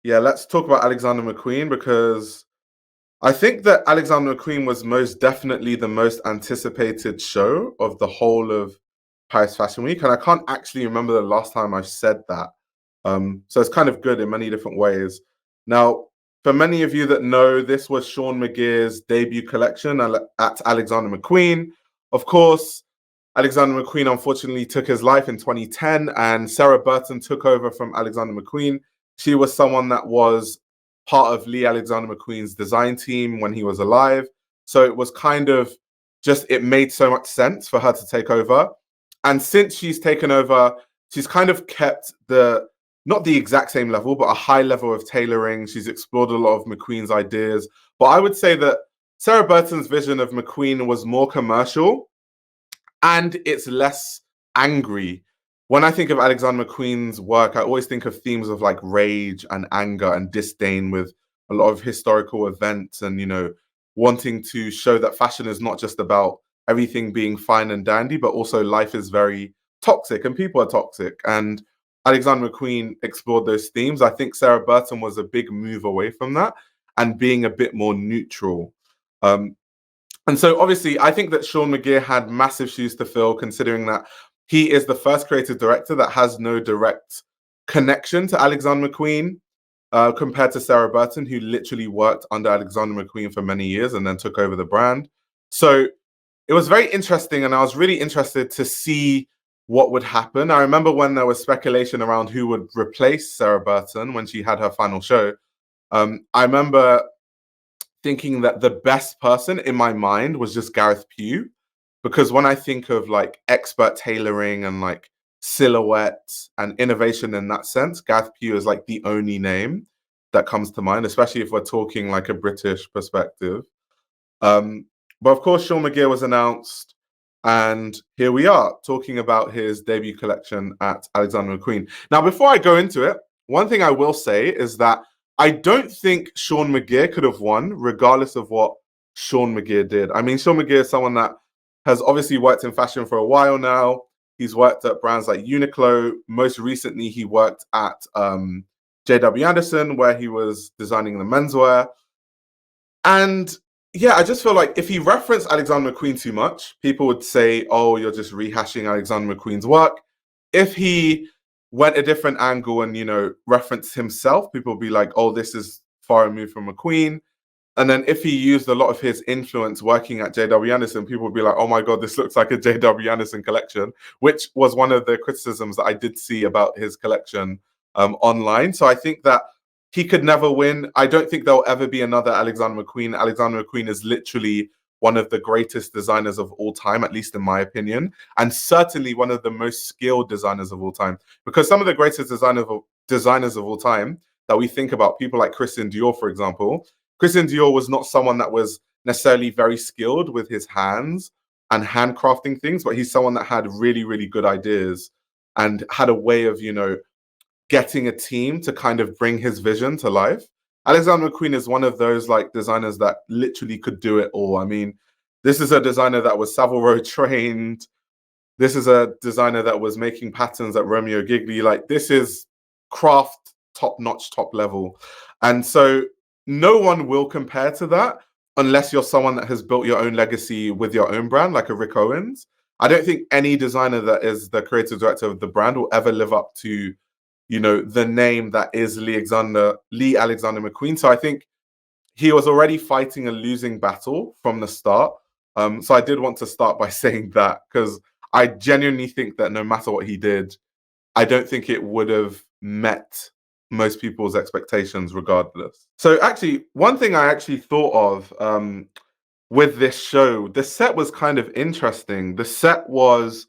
Yeah, let's talk about Alexander McQueen because I think that Alexander McQueen was most definitely the most anticipated show of the whole of Paris Fashion Week. And I can't actually remember the last time I've said that. So it's kind of good in many different ways. Now, for many of you that know, this was Seán McGirr's debut collection at Alexander McQueen. Of course, Alexander McQueen unfortunately took his life in 2010, and Sarah Burton took over from Alexander McQueen. She was someone that was part of Lee Alexander McQueen's design team when he was alive. So it was kind of just, it made so much sense for her to take over. And since she's taken over, she's kind of kept not the exact same level, but a high level of tailoring. She's explored a lot of McQueen's ideas. But I would say that Sarah Burton's vision of McQueen was more commercial and it's less angry. When I think of Alexander McQueen's work, I always think of themes of like rage and anger and disdain with a lot of historical events and, wanting to show that fashion is not just about everything being fine and dandy, but also life is very toxic and people are toxic. And Alexander McQueen explored those themes. I think Sarah Burton was a big move away from that and being a bit more neutral. And so obviously, I think that Seán McGirr had massive shoes to fill, considering that he is the first creative director that has no direct connection to Alexander McQueen, compared to Sarah Burton, who literally worked under Alexander McQueen for many years and then took over the brand. So it was very interesting, and I was really interested to see what would happen. I remember when there was speculation around who would replace Sarah Burton when she had her final show. I remember thinking that the best person in my mind was just Gareth Pugh, because when I think of like expert tailoring and like silhouettes and innovation in that sense, Gareth Pugh is like the only name that comes to mind, especially if we're talking like a British perspective. But of course, Seán McGirr was announced, and here we are talking about his debut collection at Alexander McQueen. Now, before I go into it, one thing I will say is that I don't think Seán McGirr could have won, regardless of what Seán McGirr did. I mean, Seán McGirr is someone that has obviously worked in fashion for a while now. He's worked at brands like Uniqlo. Most recently, he worked at JW Anderson, where he was designing the menswear. And yeah, I just feel like if he referenced Alexander McQueen too much, people would say, oh, you're just rehashing Alexander McQueen's work. If he went a different angle and, referenced himself, people would be like, oh, this is far removed from McQueen. And then if he used a lot of his influence working at JW Anderson, people would be like, oh my God, this looks like a JW Anderson collection, which was one of the criticisms that I did see about his collection online. So I think that he could never win. I don't think there'll ever be another Alexander McQueen. Alexander McQueen is literally one of the greatest designers of all time, at least in my opinion, and certainly one of the most skilled designers of all time. Because some of the greatest designers of all time that we think about, people like Christian Dior, for example, Christian Dior was not someone that was necessarily very skilled with his hands and handcrafting things, but he's someone that had really, really good ideas and had a way of, getting a team to kind of bring his vision to life. Alexander McQueen is one of those like designers that literally could do it all. I mean, this is a designer that was Savile Row trained. This is a designer that was making patterns at Romeo Gigli. Like, this is craft top-notch, top level. And so no one will compare to that unless you're someone that has built your own legacy with your own brand, like a Rick Owens. I don't think any designer that is the creative director of the brand will ever live up to the name that is Lee Alexander McQueen. So I think he was already fighting a losing battle from the start. So I did want to start by saying that, because I genuinely think that no matter what he did, I don't think it would have met most people's expectations regardless. So actually, one thing I actually thought of with this show, the set was kind of interesting. The set was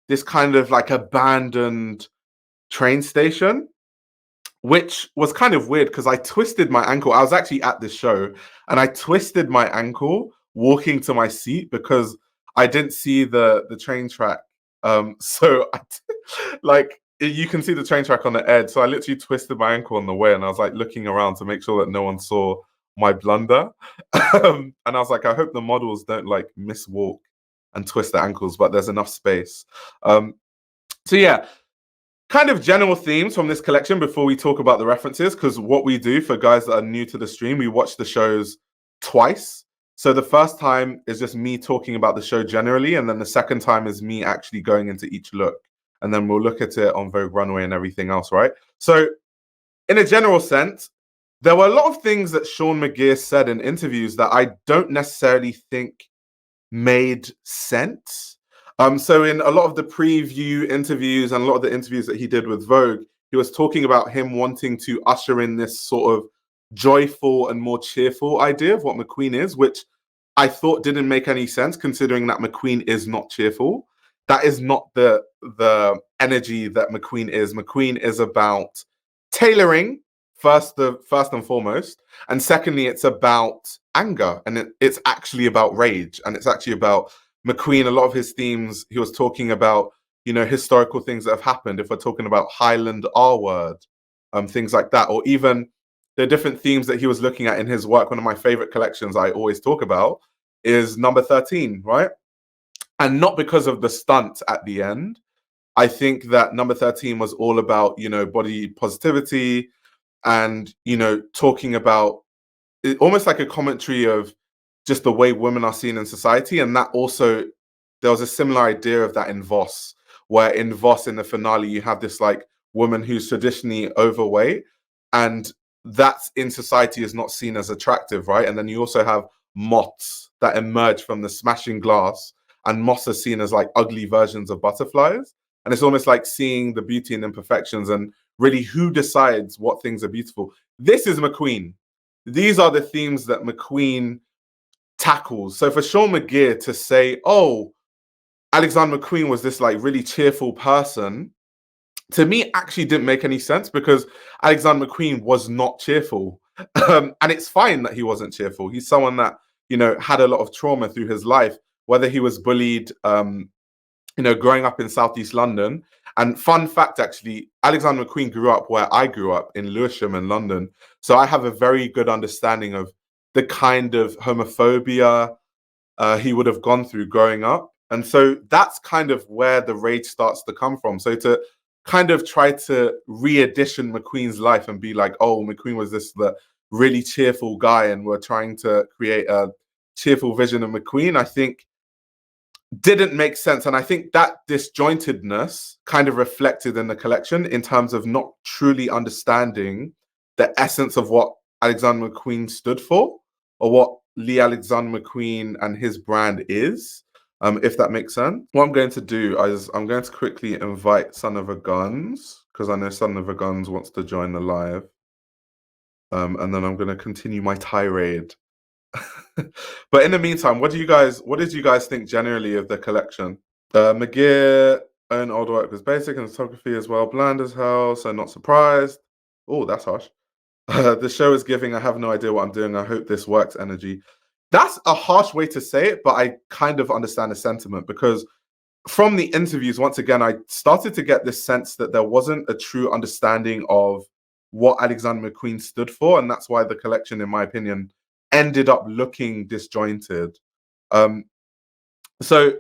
this kind of like abandoned train station, which was kind of weird because I twisted my ankle. I was actually at this show and I twisted my ankle walking to my seat because I didn't see the train track. So like you can see the train track on the edge. So I literally twisted my ankle on the way and I was like looking around to make sure that no one saw my blunder. And I was like, I hope the models don't like miswalk and twist their ankles, but there's enough space. So yeah, kind of general themes from this collection before we talk about the references, because what we do for guys that are new to the stream, we watch the shows twice. So the first time is just me talking about the show generally, and then the second time is me actually going into each look. And then we'll look at it on Vogue Runway and everything else, right? So in a general sense, there were a lot of things that Seán McGirr said in interviews that I don't necessarily think made sense. So in a lot of the preview interviews and a lot of the interviews that he did with Vogue, he was talking about him wanting to usher in this sort of joyful and more cheerful idea of what McQueen is, which I thought didn't make any sense considering that McQueen is not cheerful. That is not the energy that McQueen is. McQueen is about tailoring first and foremost, and secondly, it's about anger, and it's actually about rage, and it's actually about McQueen. A lot of his themes, he was talking about, you know, historical things that have happened. If we're talking about Highland R word, things like that, or even the different themes that he was looking at in his work. One of my favorite collections I always talk about is number 13, right? And not because of the stunt at the end. I think that number 13 was all about, you know, body positivity and, you know, talking about it, almost like a commentary of just the way women are seen in society. And that also, there was a similar idea of that in Voss, where in Voss in the finale, you have this like woman who's traditionally overweight, and that's in society is not seen as attractive, right? And then you also have moths that emerge from the smashing glass, and moths are seen as like ugly versions of butterflies. And it's almost like seeing the beauty and imperfections, and really who decides what things are beautiful. This is McQueen. These are the themes that McQueen tackles. So for Seán McGirr to say, oh, Alexander McQueen was this like really cheerful person, to me actually didn't make any sense, because Alexander McQueen was not cheerful. And it's fine that he wasn't cheerful. He's someone that, you know, had a lot of trauma through his life, whether he was bullied, you know, growing up in Southeast London. And fun fact, actually, Alexander McQueen grew up where I grew up in Lewisham in London. So I have a very good understanding of the kind of homophobia he would have gone through growing up. And so that's kind of where the rage starts to come from. So to kind of try to re-edition McQueen's life and be like, oh, McQueen was the really cheerful guy, and we're trying to create a cheerful vision of McQueen, I think didn't make sense. And I think that disjointedness kind of reflected in the collection in terms of not truly understanding the essence of what Alexander McQueen stood for, or what Lee Alexander McQueen and his brand is, if that makes sense. What I'm going to do is I'm going to quickly invite Son of a Guns, because I know Son of a Guns wants to join the live. And then I'm going to continue my tirade. But in the meantime, what did you guys think generally of the collection? McGirr own old work was basic, and photography as well bland as hell, so not surprised. Oh, that's harsh. The show is giving I have no idea what I'm doing, I hope this works energy. That's a harsh way to say it, but I kind of understand the sentiment, because from the interviews, once again, I started to get this sense that there wasn't a true understanding of what Alexander McQueen stood for, and that's why the collection, in my opinion, ended up looking disjointed. So,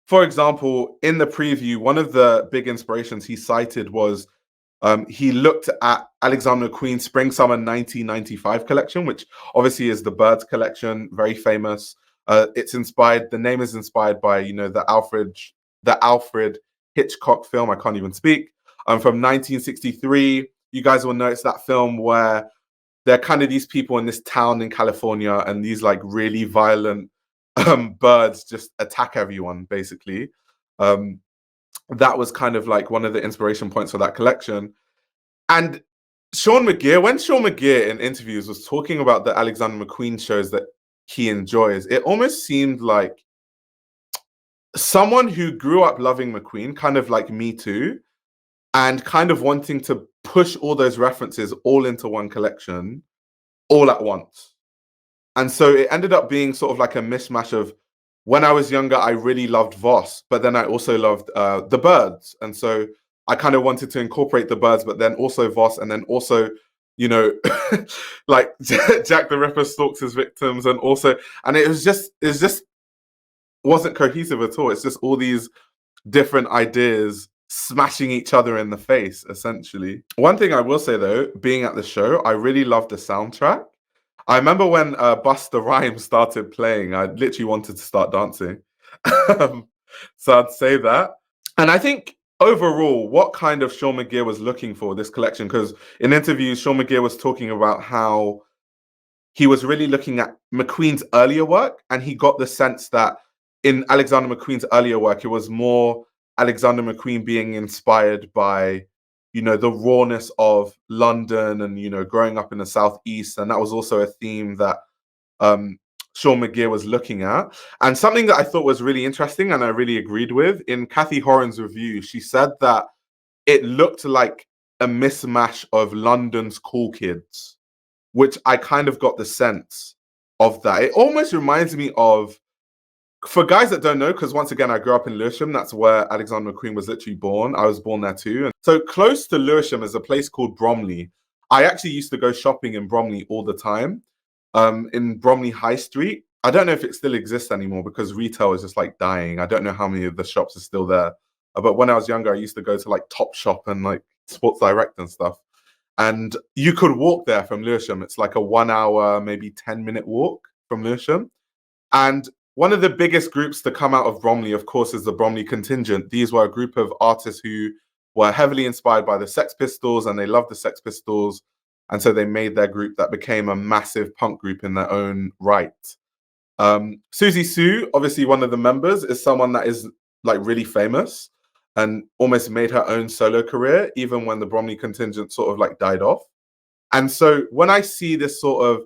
for example, in the preview, one of the big inspirations he cited was he looked at Alexander McQueen's Spring Summer 1995 collection, which obviously is the Birds collection, very famous. It's inspired. The name is inspired by, you know, the Alfred Hitchcock film. I can't even speak. From 1963. You guys will notice that film where there are kind of these people in this town in California, and these like really violent birds just attack everyone, basically. That was kind of like one of the inspiration points for that collection. And Seán McGirr, when Seán McGirr in interviews was talking about the Alexander McQueen shows that he enjoys, it almost seemed like someone who grew up loving McQueen, kind of like me too, and kind of wanting to push all those references all into one collection all at once. And so it ended up being sort of like a mishmash of, when I was younger, I really loved Voss, but then I also loved the Birds. And so I kind of wanted to incorporate the Birds, but then also Voss, and then also, you know, like Jack the Ripper stalks his victims, and it just wasn't cohesive at all. It's just all these different ideas smashing each other in the face, essentially. One thing I will say though, being at the show, I really loved the soundtrack. I remember when Busta Rhymes started playing, I literally wanted to start dancing. So I'd say that. And I think overall, what kind of Seán McGirr was looking for this collection, because in interviews, Seán McGirr was talking about how he was really looking at McQueen's earlier work, and he got the sense that in Alexander McQueen's earlier work, it was more Alexander McQueen being inspired by, you know, the rawness of London and, you know, growing up in the Southeast. And that was also a theme that Seán McGirr was looking at. And something that I thought was really interesting and I really agreed with, in Kathy Horan's review, she said that it looked like a mismatch of London's cool kids, which I kind of got the sense of that. It almost reminds me of, for guys that don't know, because once again, I grew up in Lewisham. That's where Alexander McQueen was literally born. I was born there too. And so close to Lewisham is a place called Bromley. I actually used to go shopping in Bromley all the time, in Bromley High Street. I don't know if it still exists anymore because retail is just like dying. I don't know how many of the shops are still there. But when I was younger, I used to go to like Topshop and like Sports Direct and stuff. And you could walk there from Lewisham. It's like a 1 hour, maybe 10-minute walk from Lewisham. And one of the biggest groups to come out of Bromley, of course, is the Bromley Contingent. These were a group of artists who were heavily inspired by the Sex Pistols, and they loved the Sex Pistols. And so they made their group that became a massive punk group in their own right. Susie Sue, obviously one of the members, is someone that is like really famous and almost made her own solo career, even when the Bromley Contingent sort of like died off. And so when I see this sort of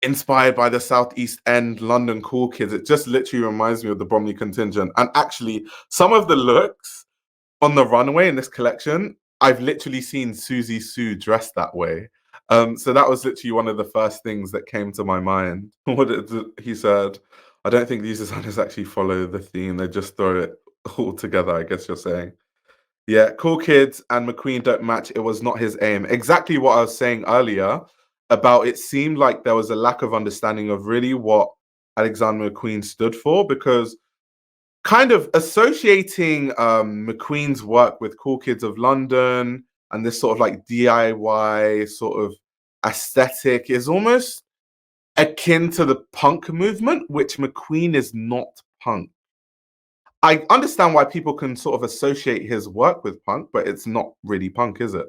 inspired by the Southeast End London cool kids, it just literally reminds me of the Bromley Contingent. And actually, some of the looks on the runway in this collection, I've literally seen Susie Sue dressed that way. So that was literally one of the first things that came to my mind. He said, I don't think these designers actually follow the theme. They just throw it all together, I guess you're saying. Yeah, cool kids and McQueen don't match. It was not his aim. Exactly what I was saying earlier about it seemed like there was a lack of understanding of really what Alexander McQueen stood for, because kind of associating McQueen's work with Cool Kids of London and this sort of like DIY sort of aesthetic is almost akin to the punk movement, which McQueen is not punk. I understand why people can sort of associate his work with punk, but it's not really punk, is it?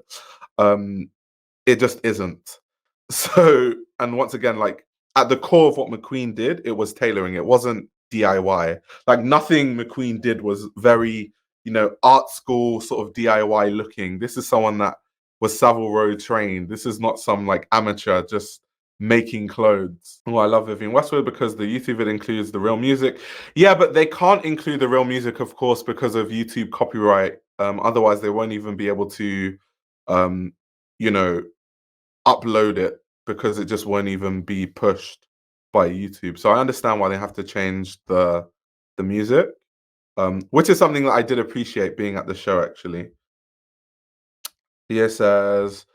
It just isn't. So, and once again, like at the core of what McQueen did, it was tailoring. It wasn't DIY. Like nothing McQueen did was very, you know, art school sort of DIY looking. This is someone that was Savile Row trained. This is not some like amateur just making clothes. Oh, I love Vivienne Westwood because the YouTube video includes the real music. Yeah, but they can't include the real music, of course, because of YouTube copyright. Otherwise, they won't even be able to, you know, upload it because it just won't even be pushed by YouTube. So I understand why they have to change the music, which is something that I did appreciate being at the show, actually. Here says,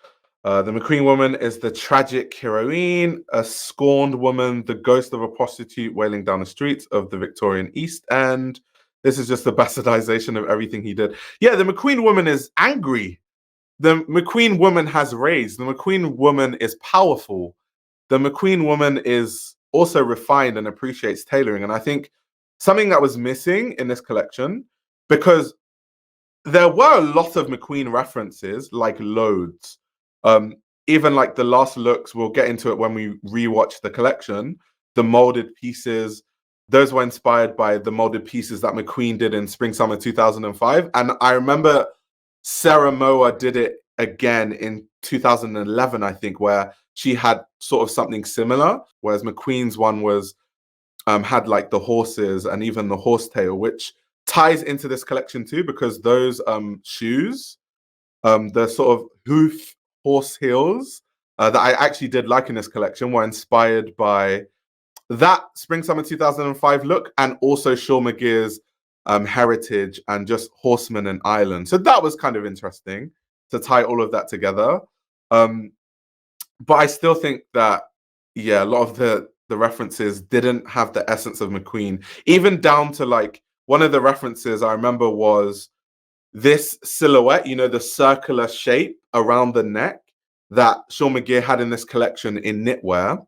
the McQueen woman is the tragic heroine, a scorned woman, the ghost of a prostitute wailing down the streets of the Victorian East End. This is just a bastardization of everything he did. Yeah, the McQueen woman is angry. The McQueen woman has raised. The McQueen woman is powerful. The McQueen woman is also refined and appreciates tailoring. And I think something that was missing in this collection, because there were a lot of McQueen references, like loads. Even like the last looks, we'll get into it when we rewatch the collection. The molded pieces, those were inspired by the molded pieces that McQueen did in Spring Summer 2005. And I remember Sarah Moa did it again in 2011, I think, where she had sort of something similar, whereas McQueen's one was had like the horses and even the horsetail, which ties into this collection too, because those shoes, the sort of hoof horse heels that I actually did like in this collection were inspired by that Spring Summer 2005 look and also Seán McGirr's heritage and just horsemen in Ireland. So that was kind of interesting to tie all of that together. But I still think that, yeah, a lot of the references didn't have the essence of McQueen, even down to like one of the references I remember was this silhouette, you know, the circular shape around the neck that Seán McGirr had in this collection in knitwear.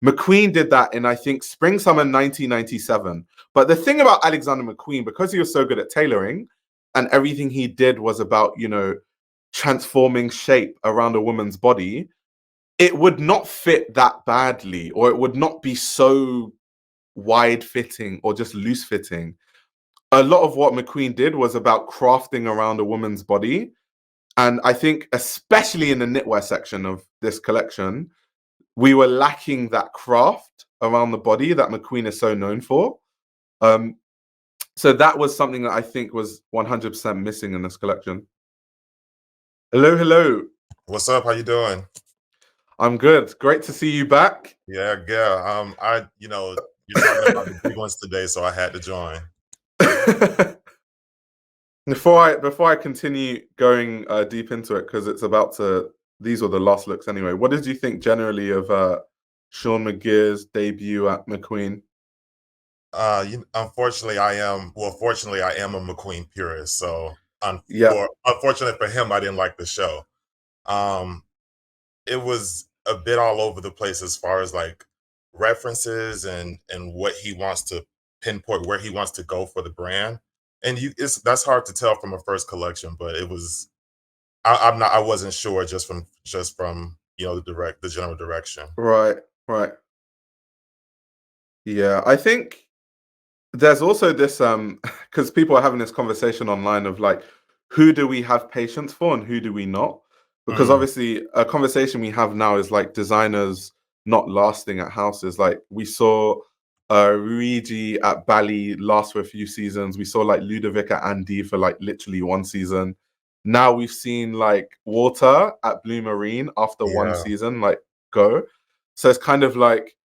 McQueen did that in, I think, spring, summer 1997. But the thing about Alexander McQueen, because he was so good at tailoring and everything he did was about, you know, transforming shape around a woman's body, it would not fit that badly, or it would not be so wide fitting or just loose fitting. A lot of what McQueen did was about crafting around a woman's body. And I think, especially in the knitwear section of this collection, we were lacking that craft around the body that McQueen is so known for. So that was something that I think was 100% missing in this collection. Hello, hello. What's up? How you doing? I'm good. Great to see you back. Yeah. You're talking about the big ones today, so I had to join. Before I continue going deep into it, because it's about to, these were the last looks anyway. What did you think generally of Seán McGirr's debut at McQueen? Unfortunately, fortunately, I am a McQueen purist. So, Yeah, unfortunately for him, I didn't like the show. It was a bit all over the place as far as like references and what he wants to pinpoint, where he wants to go for the brand. And that's hard to tell from a first collection, but it was. I wasn't sure just from the general direction. right. Yeah, I think there's also this because people are having this conversation online of like, who do we have patience for and who do we not? Because Mm, obviously a conversation we have now is like designers not lasting at houses. Like we saw Luigi at Bali last for a few seasons. We saw like Ludovic at Andy for like literally one season. Now we've seen like Water at Blue Marine after one yeah. season, like go. So it's kind of like,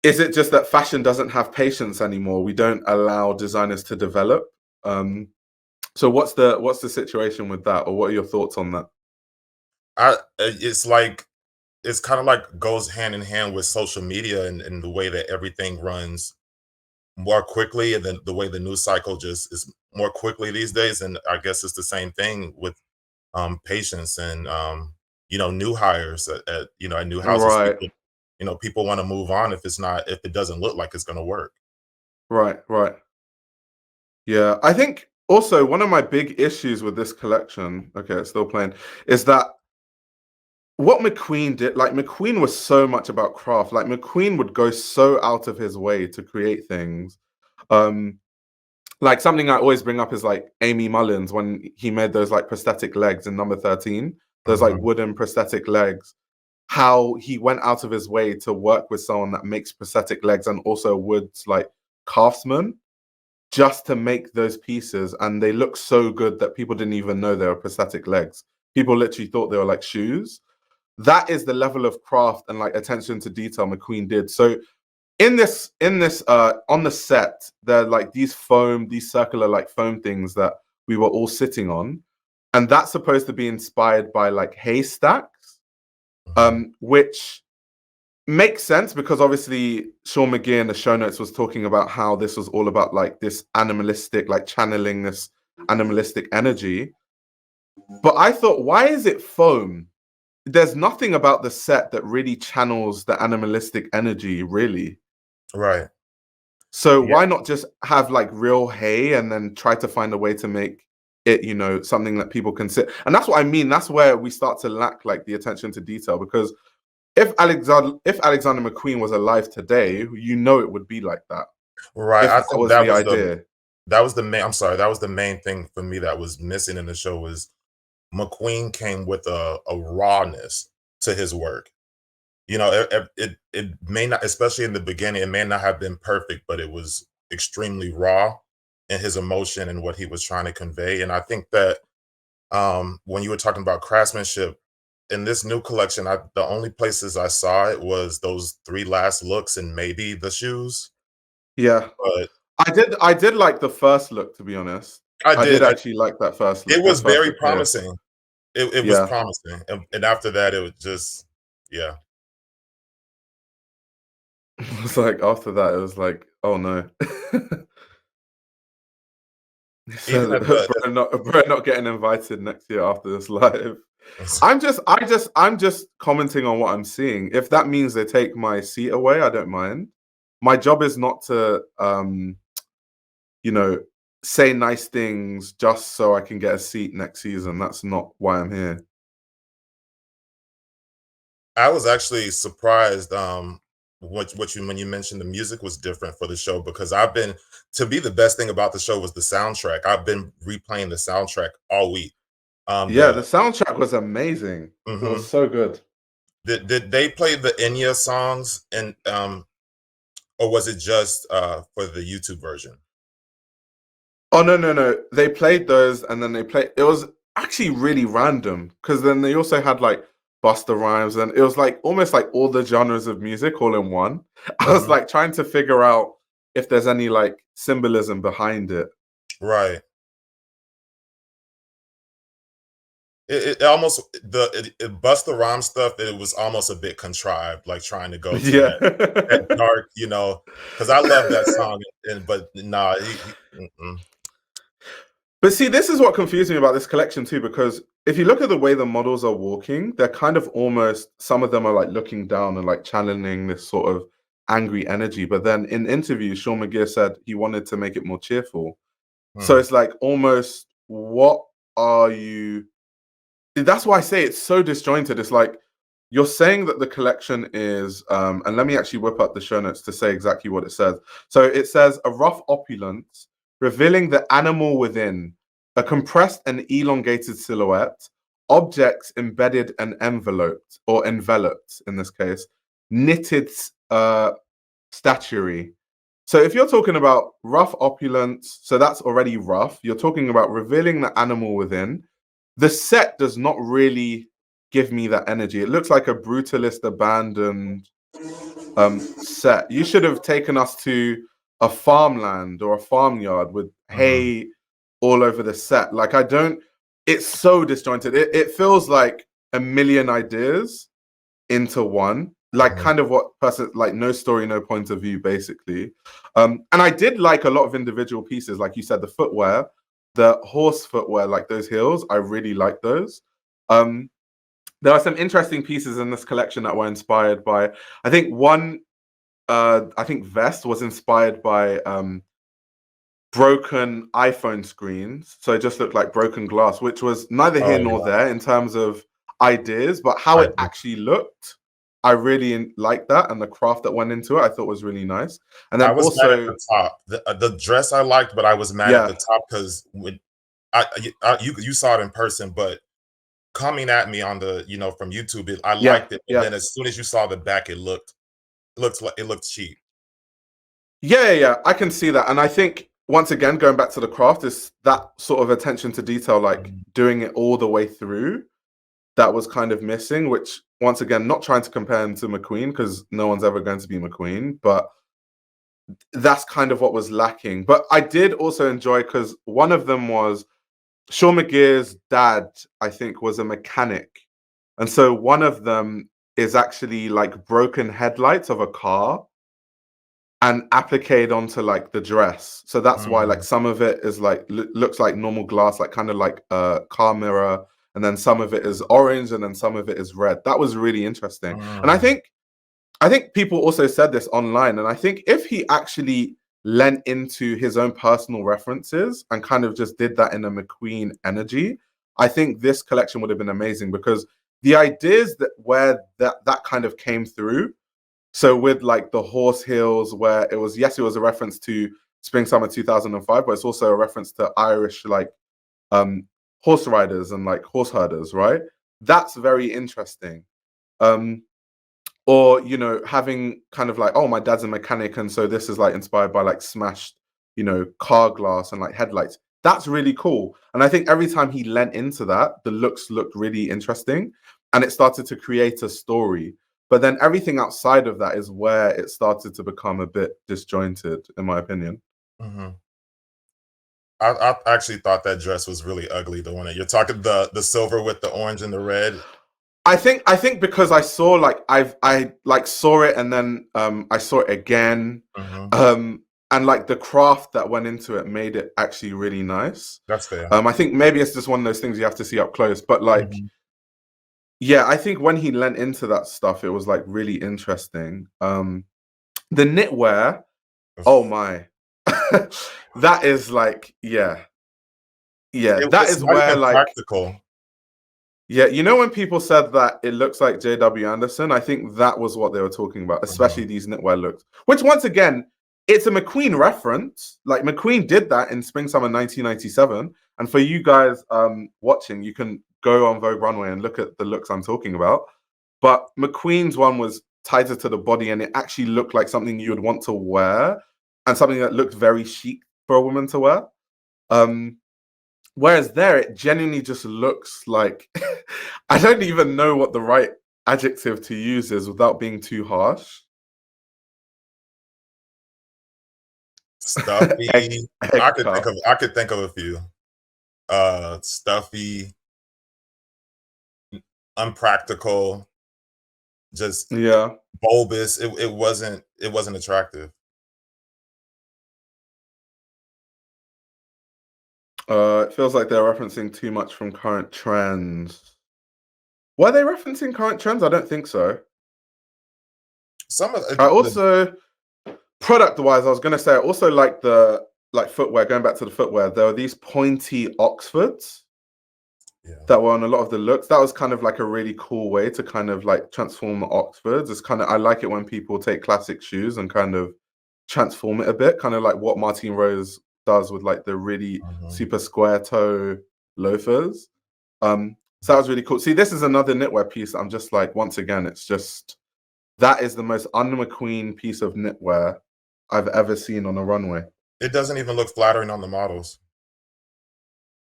is it just that fashion doesn't have patience anymore? We don't allow designers to develop. So what's the situation with that, or what are your thoughts on that? It's like it's kind of like goes hand in hand with social media and the way that everything runs more quickly, and then the way the news cycle just is more quickly these days. And I guess it's the same thing with patients and new hires at new houses. Right, People want to move on if it doesn't look like it's going to work. right. Yeah, I think also one of my big issues with this collection, okay, it's still playing, is that what McQueen did, like McQueen was so much about craft. Like McQueen would go so out of his way to create things. Um, like something I always bring up is like Amy Mullins when he made those like prosthetic legs in number 13, those like Mhm. wooden prosthetic legs, how he went out of his way to work with someone that makes prosthetic legs and also woods like craftsman just to make those pieces, and they look so good that people didn't even know they were prosthetic legs. People literally thought they were like shoes. That is the level of craft and like attention to detail McQueen did. So in this on the set, there are like these circular like foam things that we were all sitting on, and that's supposed to be inspired by like haystacks, Mhm. which makes sense because obviously Seán McGirr in the show notes was talking about how this was all about like this animalistic, like channeling this animalistic energy. But I thought, why is it foam? There's nothing about the set that really channels the animalistic energy, really. Right. So Yeah. why not just have like real hay and then try to find a way to make it, you know, something that people can sit. And that's what I mean. That's where we start to lack like the attention to detail, because if Alexander McQueen was alive today, you know it would be like that. Right. If I that think was the idea. that was the main. I'm sorry. That was the main thing for me that was missing in the show was McQueen came with a rawness to his work. It may not, especially in the beginning, it may not have been perfect, but it was extremely raw in his emotion and what he was trying to convey. And I think that when you were talking about craftsmanship in this new collection, the only places I saw it was those three last looks and maybe the shoes. Yeah. But I did like the first look, to be honest. I I did did. actually like that first It look, was this first very look here. promising. It was Yeah. promising, and after that, it was just yeah. It was like after that, it was like, oh no. He Even said, at the bro, not getting invited next year after this live. I'm just commenting on what I'm seeing. If that means they take my seat away, I don't mind. My job is not to, you know, say nice things just so I can get a seat next season. That's not why I'm here. I was actually surprised what you when you mentioned the music was different for the show, because I've been to be the best thing about the show was the soundtrack. I've been replaying the soundtrack all week. Yeah, the The soundtrack was amazing. It was mhm. so good. Did they play the Enya songs, and or was it just for the YouTube version? Oh no, no, no. They played those and then they played it was actually really random because then they also had like Buster Rhymes and it was like almost like all the genres of music all in one. I was Mhm. like trying to figure out if there's any like symbolism behind it. Right. It almost Busta Rhymes stuff. It was almost a bit contrived, like trying to go to Yeah. that dark, because I love that song, and but nah, mm-mm. But see, this is what confused me about this collection too, because if you look at the way the models are walking, they're kind of almost, some of them are like looking down and like channeling this sort of angry energy. But then in interviews, Sean McGirr said he wanted to make it more cheerful. So Hmm. it's like almost, what are you? That's why I say it's so disjointed. It's like you're saying that the collection is, and let me actually whip up the show notes to say exactly what it says. So it says a rough opulence, revealing the animal within, a compressed and elongated silhouette, objects embedded and enveloped, or enveloped in this case, knitted statuary. So if you're talking about rough opulence, so that's already rough. You're talking about revealing the animal within. The set does not really give me that energy. It looks like a brutalist abandoned set. You should have taken us to a farmland or a farmyard with Hmm. hay all over the set. Like I don't. It's so disjointed. It feels like a million ideas into one. Like Hmm. kind of what person like no story, no point of view, basically. And I did like a lot of individual pieces, like you said, the footwear, the horse footwear, like those heels. I really like those. Um, there are some interesting pieces in this collection that were inspired by. I think one. I think vest was inspired by broken iPhone screens, so it just looked like broken glass, which was neither here Oh nor yeah, there in terms of ideas, but how I it actually looked. I really liked that, and the craft that went into it, I thought was really nice. And then I was mad at also, the top. The dress I liked, but I was mad at the yeah, top because when you saw it in person, but coming at me on the from YouTube, I yeah, liked it, but yeah, then as soon as you saw the back, it looked cheap. yeah. I can see that, and I think once again, going back to the craft, is that sort of attention to detail, like Mhm. doing it all the way through. That was kind of missing. Which, once again, not trying to compare him to McQueen because no one's ever going to be McQueen, but that's kind of what was lacking. But I did also enjoy because one of them was Sean McGirr's dad, I think, was a mechanic. And so one of them is actually like broken headlights of a car and appliqued onto like the dress. So that's why like Mm, some of it is like looks like normal glass, like kind of like a car mirror, and then some of it is orange and then some of it is red. That was really interesting. And mm, I think people also said this online, and I think if he actually lent into his own personal references and kind of just did that in a McQueen energy, I think this collection would have been amazing because the ideas that where that kind of came through. So with like the horse heels, where it was yes, it was a reference to Spring Summer 2005, but it's also a reference to Irish like um horse riders and like horse herders, right? That's very interesting. Um, or having kind of like, oh, my dad's a mechanic and so this is like inspired by like smashed car glass and like headlights. That's really cool, and I think every time he lent into that, the looks looked really interesting and it started to create a story. But then everything outside of that is where it started to become a bit disjointed, in my opinion. mhm. I actually thought that dress was really ugly. The one that you're talking, the silver with the orange and the red. I think because I saw like I like saw it and then I saw it again. Mhm. and like the craft that went into it made it actually really nice. That's fair. I think maybe it's just one of those things you have to see up close, but like, yeah, I think when he lent into that stuff, it was like really interesting. The knitwear, oh my, that is like, yeah, that It's is not where even like, practical. yeah, you know when people said that it looks like J.W. Anderson, I think that was what they were talking about, especially these knitwear looks. Which once again, it's a McQueen reference. Like McQueen did that in spring summer 1997. And for you guys watching, you can go on Vogue Runway and look at the looks I'm talking about. But McQueen's one was tighter to the body, and it actually looked like something you would want to wear, and something that looked very chic for a woman to wear. Whereas there, it genuinely just looks like I don't even know what the right adjective to use is without being too harsh. Stuffy. Egg I cup. could think of a few. Stuffy, unpractical, just Yeah. bulbous. It wasn't attractive. It feels like they're referencing too much from current trends. Were they referencing current trends? I don't think so. Some of I also, product-wise, I was gonna say I also like the footwear. Going back to the footwear, there were these pointy Oxfords that were on a lot of the looks. That was kind of like a really cool way to kind of like transform the Oxfords. It's kind of, I like it when people take classic shoes and kind of transform it a bit, kind of like what Martine Rose does with like the really super square toe loafers. So that was really cool. See, this is another knitwear piece. I'm just like, once again, it's just, that is the most un-McQueen piece of knitwear I've ever seen on a runway. It doesn't even look flattering on the models.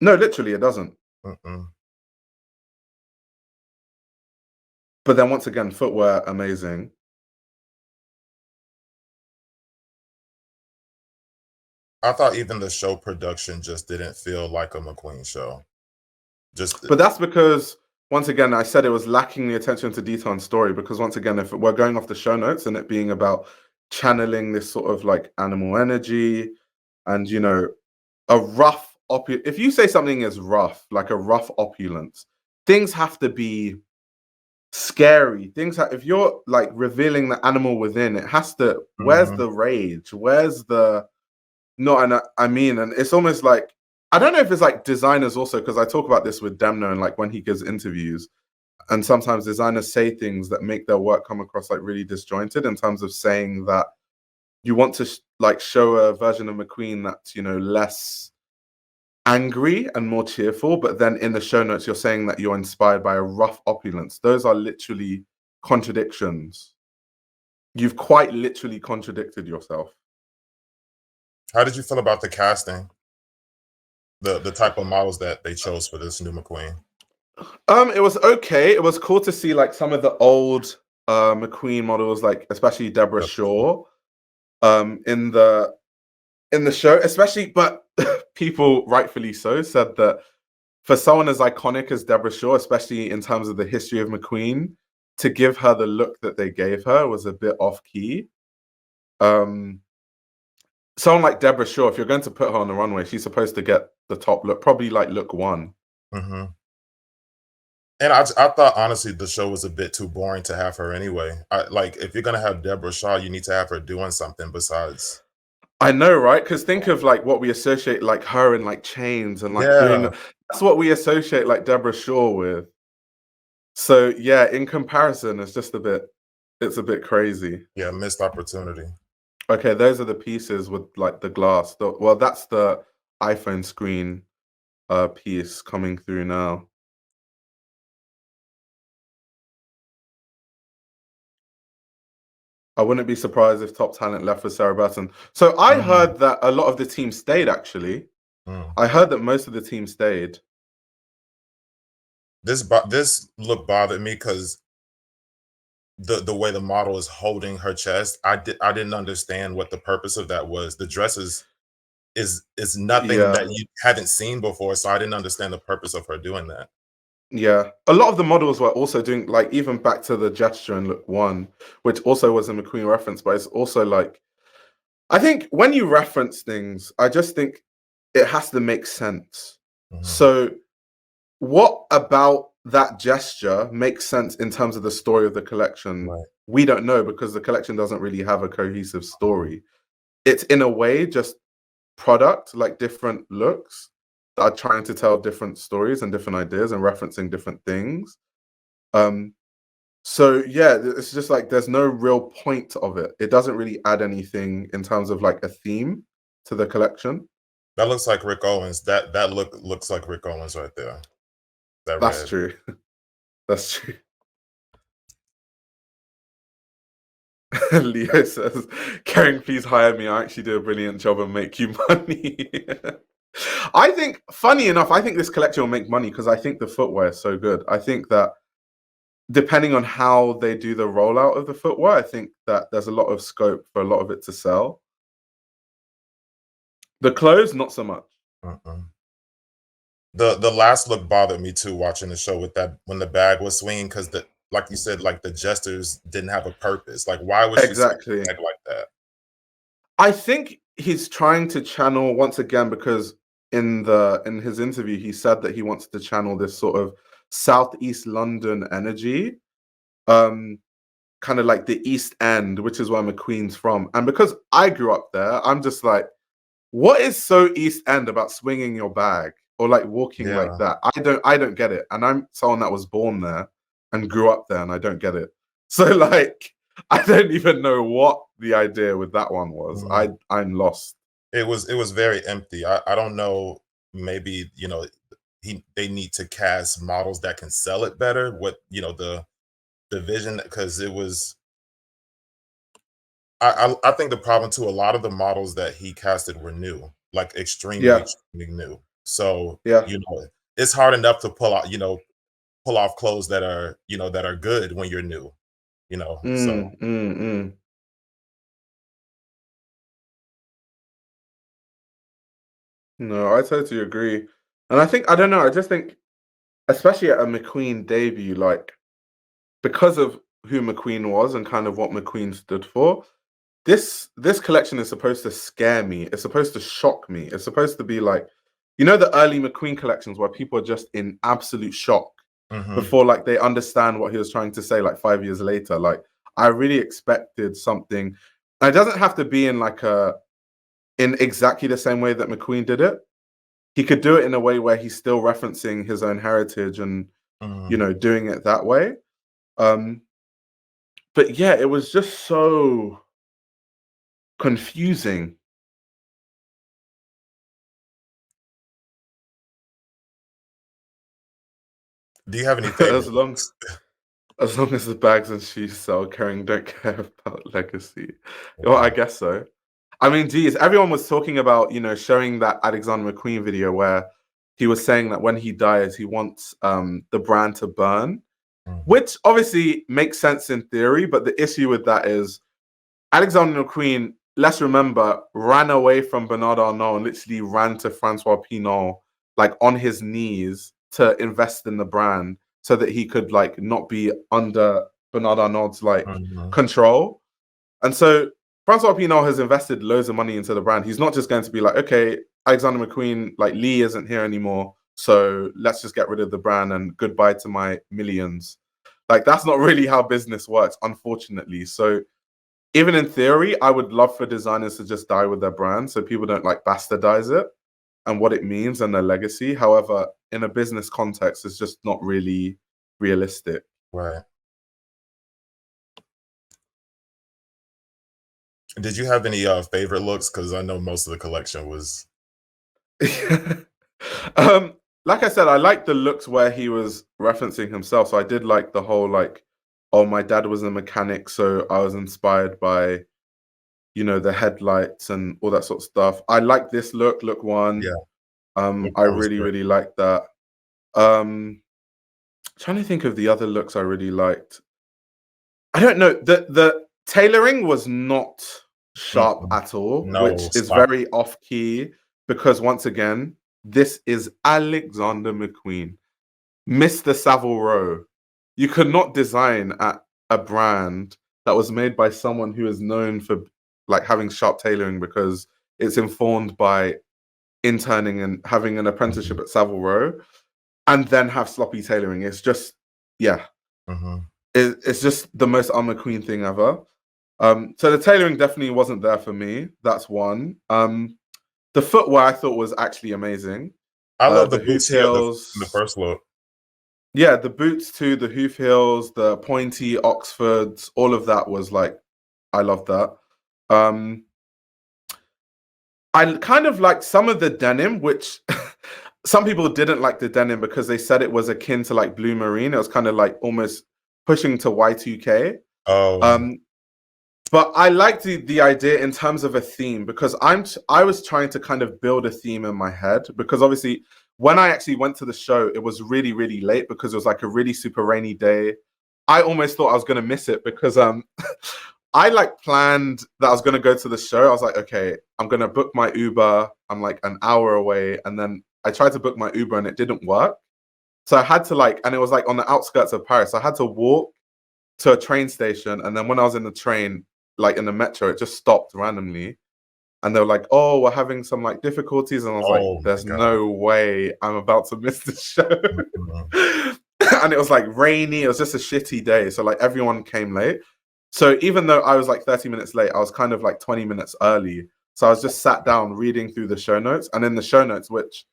No, literally, it doesn't. But then once again, footwear, amazing. I thought even the show production just didn't feel like a McQueen show. But that's because, once again, I said it was lacking the attention to detail and story, because once again, if we're going off the show notes and it being about channeling this sort of like animal energy and, you know, a rough, if you say something is rough, like a rough opulence, things have to be scary. If you're like revealing the animal within, it has to, where's the rage? Where's the, no, and I mean, and it's almost like, I don't know if it's like designers also, because I talk about this with Demno and like when he gives interviews, and sometimes designers say things that make their work come across like really disjointed in terms of saying that you want to like show a version of McQueen that's, you know, less angry and more cheerful, but then in the show notes you're saying that you're inspired by a rough opulence. Those are literally contradictions. You've quite literally contradicted yourself. How did you feel about the casting? The type of models that they chose for this new McQueen? It was okay. It was cool to see like some of the old McQueen models, like especially Deborah Shaw, in the show, especially, but people rightfully so said that for someone as iconic as Deborah Shaw, especially in terms of the history of McQueen, to give her the look that they gave her was a bit off key. Someone like Deborah Shaw, if you're going to put her on the runway, she's supposed to get the top look, probably like look one. And I thought honestly the show was a bit too boring to have her anyway. Like if you're gonna have Deborah Shaw, you need to have her doing something besides. I know, right? Because think of like what we associate like her in like chains and like doing. That's what we associate like Deborah Shaw with. So yeah, in comparison, it's just a bit crazy. Yeah, missed opportunity. Okay, those are the pieces with like the glass. Well, that's the iPhone screen piece coming through now. I wouldn't be surprised if top talent left for Sarah Burton. So I heard that a lot of the team stayed, actually. I heard that most of the team stayed. This look bothered me because the way the model is holding her chest, I didn't understand what the purpose of that was. The dress is nothing that you haven't seen before, so I didn't understand the purpose of her doing that. Yeah, a lot of the models were also doing like even back to the gesture in look one, which also was a McQueen reference, but it's also like I think when you reference things, I just think it has to make sense. So what about that gesture makes sense in terms of the story of the collection? Right. We don't know because the collection doesn't really have a cohesive story. It's in a way just product, like different looks that are trying to tell different stories and different ideas and referencing different things. So yeah, it's just like there's no real point of it. It doesn't really add anything in terms of like a theme to the collection. That looks like Rick Owens. That looks like Rick Owens right there. That That's red. true. That's true. Leo says, Karen, please hire me. I actually do a brilliant job and make you money. I think, funny enough, I think this collection will make money because I think the footwear is so good. I think that depending on how they do the rollout of the footwear, I think that there's a lot of scope for a lot of it to sell. The clothes, not so much. The last look bothered me too, watching the show with that when the bag was swinging, because the like you said, like the jesters didn't have a purpose. Like, why was she swinging Exactly. the bag like that? I think he's trying to channel once again because in his interview he said that he wants to channel this sort of Southeast London energy, kind of like the East End, which is where McQueen's from. And because I grew up there, I'm just like, what is so East End about swinging your bag or like walking like Yeah. that? I don't get it. And I'm someone that was born there and grew up there, and I don't get it. So like, I don't even know what the idea with that one was. I'm lost. It was very empty. I don't know. Maybe they need to cast models that can sell it better. What the vision, because it was. I think the problem too. A lot of the models that he casted were new, like extremely Yeah, extremely new. So yeah. it's hard enough to pull off clothes that are that are good when you're new. So Mm, mm, mm. No, I totally agree. And I think I don't know, I just think especially at a McQueen debut, like because of who McQueen was and kind of what McQueen stood for, this collection is supposed to scare me. It's supposed to shock me. It's supposed to be like, the early McQueen collections where people are just in absolute shock before like they understand what he was trying to say like 5 years later. Like I really expected something. And it doesn't have to be in exactly the same way that McQueen did it. He could do it in a way where he's still referencing his own heritage and doing it that way. But yeah, it was just so confusing. do you have any as favorite long looks? as long as the bags and shoes sell, Kering don't care about legacy. Well, I Okay. guess so. I mean, geez, everyone was talking about, showing that Alexander McQueen video where he was saying that when he dies, he wants the brand to burn, which obviously makes sense in theory, but the issue with that is Alexander McQueen, let's remember, ran away from Bernard Arnault and literally ran to Francois Pinault, like on his knees to invest in the brand so that he could like not be under Bernard Arnault's like control. And so Francois Pinault has invested loads of money into the brand. He's not just going to be like, okay, Alexander McQueen, like Lee isn't here anymore, so let's just get rid of the brand and goodbye to my millions. Like that's not really how business works, unfortunately. So even in theory, I would love for designers to just die with their brand so people don't like bastardize it and what it means and their legacy. However, in a business context, it's just not really realistic. Right. Did you have any favorite looks? Because I know most of the collection was. um, like I said, I like the looks where he was referencing himself. So I did like the whole like, oh, my dad was a mechanic, so I was inspired by the headlights and all that sort of stuff. I like this look one. Yeah, I that was really, great. really like that. Trying to think of the other looks I really liked. I don't know. The tailoring was not sharp Mm-mm. at all, No, which is stop. very off key because once again, this is Alexander McQueen, Mr. Savile Row. You could not design at a brand that was made by someone who is known for like having sharp tailoring because it's informed by interning and having an apprenticeship at Savile Row, and then have sloppy tailoring. It's just, yeah, it's just the most McQueen thing ever. So the tailoring definitely wasn't there for me. That's one. The footwear I thought was actually amazing. I love the hoof boots here heels. in the first look. Yeah, the boots too, the hoof heels, the pointy Oxfords, all of that was like, I love that. I kind of like some of the denim, which some people didn't like the denim because they said it was akin to like blue marine. It was kind of like almost pushing to Y2K. Oh, But I liked the idea in terms of a theme because I was trying to kind of build a theme in my head because obviously when I actually went to the show, it was really, really late because it was like a really super rainy day. I almost thought I was gonna miss it because I like planned that I was gonna go to the show. I was like, okay, I'm gonna book my Uber. I'm like an hour away, and then I tried to book my Uber and it didn't work. So I had to like, and it was like on the outskirts of Paris. So I had to walk to a train station, and then when I was in the train, like in the metro, it just stopped randomly. And they were like, "Oh, we're having some like difficulties," and I was like, oh my "There's God. no way I'm about to miss the show." And it was like rainy. It was just a shitty day, so like everyone came late. So even though I was like 30 minutes late, I was kind of like 20 minutes early. So I was just sat down reading through the show notes, and in the show notes, which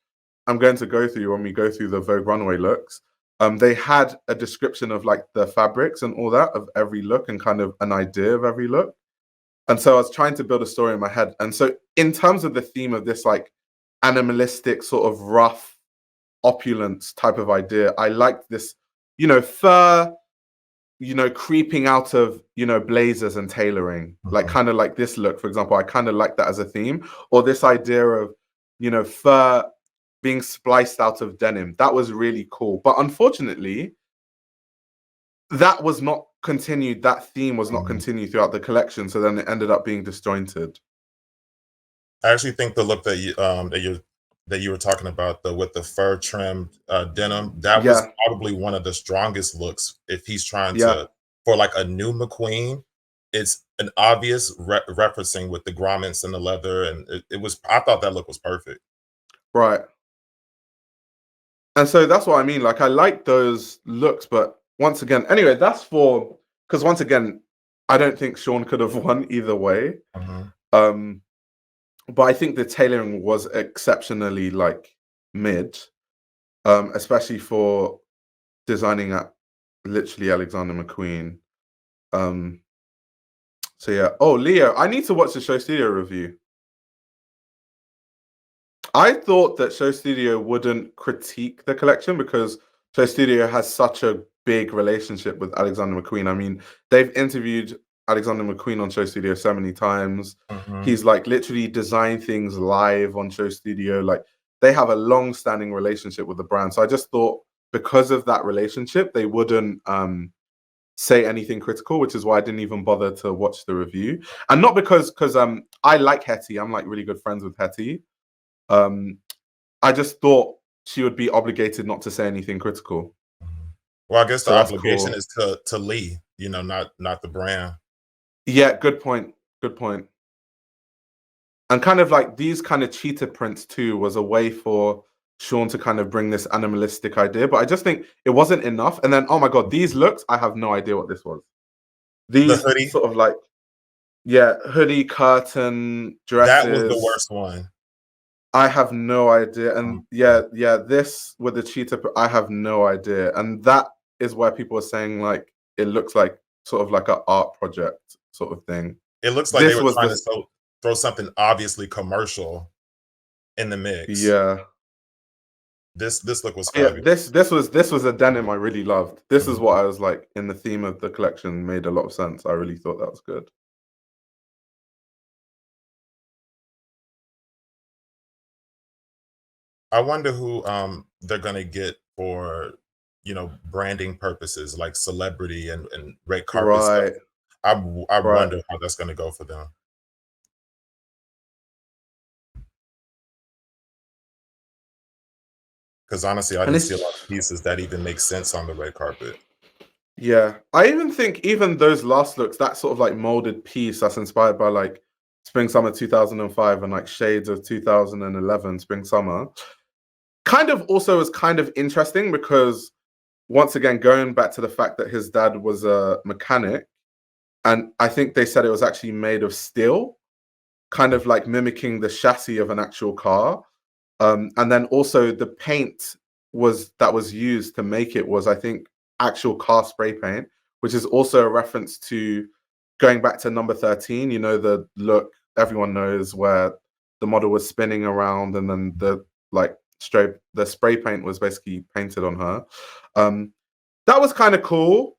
I'm going to go through when we go through the Vogue runway looks, they had a description of like the fabrics and all that of every look and kind of an idea of every look. And so I was trying to build a story in my head. And so in terms of the theme of this like animalistic sort of rough opulence type of idea, I liked this, fur, creeping out of, blazers and tailoring, like kind of like this look, for example. I kind of like that as a theme, or this idea of, fur being spliced out of denim. That was really cool. But unfortunately, that was not continued. That theme was not continued throughout the collection. So then it ended up being disjointed. I actually think the look that you were talking about, with the fur trimmed denim, that was probably one of the strongest looks. If he's trying to, for like a new McQueen, it's an obvious referencing with the grommets and the leather, and I thought that look was perfect. Right. And so that's what I mean. Like I like those looks, but once again, anyway, because once again, I don't think Sean could have won either way. But I think the tailoring was exceptionally like mid, especially for designing at literally Alexander McQueen. So yeah. Oh, Leo, I need to watch the Show Studio review. I thought that Show Studio wouldn't critique the collection because Show Studio has such a big relationship with Alexander McQueen. I mean, they've interviewed Alexander McQueen on Show Studio so many times. He's like literally designed things live on Show Studio. Like they have a long-standing relationship with the brand. So I just thought because of that relationship, they wouldn't say anything critical, which is why I didn't even bother to watch the review. And not because I like Hetty. I'm like really good friends with Hetty. I just thought she would be obligated not to say anything critical. Well, I guess the obligation is to Lee, not the brand. Yeah, good point. Good point. And kind of like these kind of cheetah prints too was a way for Sean to kind of bring this animalistic idea, but I just think it wasn't enough. And then, oh my God, these looks, I have no idea what this was. These sort of like, hoodie, curtain, dresses. That was the worst one. I have no idea. And this with the cheetah, I have no idea. And that is where people are saying like, it looks like sort of like an art project sort of thing. It looks like they were trying to throw something obviously commercial in the mix. Yeah. This look was fabulous. This was a denim I really loved. This is what I was like in the theme of the collection, made a lot of sense. I really thought that was good. I wonder who they're gonna get for branding purposes, like celebrity and red carpet stuff. I wonder how that's gonna go for them. Because honestly, I didn't see a lot of pieces that even make sense on the red carpet. Yeah, I even think even those last looks, that sort of like molded piece that's inspired by like spring summer 2005 and like shades of 2011 spring summer. Kind of also is kind of interesting because once again, going back to the fact that his dad was a mechanic, and I think they said it was actually made of steel, kind of like mimicking the chassis of an actual car. And then also the paint that was used to make it was, I think, actual car spray paint, which is also a reference to going back to number 13, you know, the look everyone knows where the model was spinning around and then the spray paint was basically painted on her. That was kind of cool,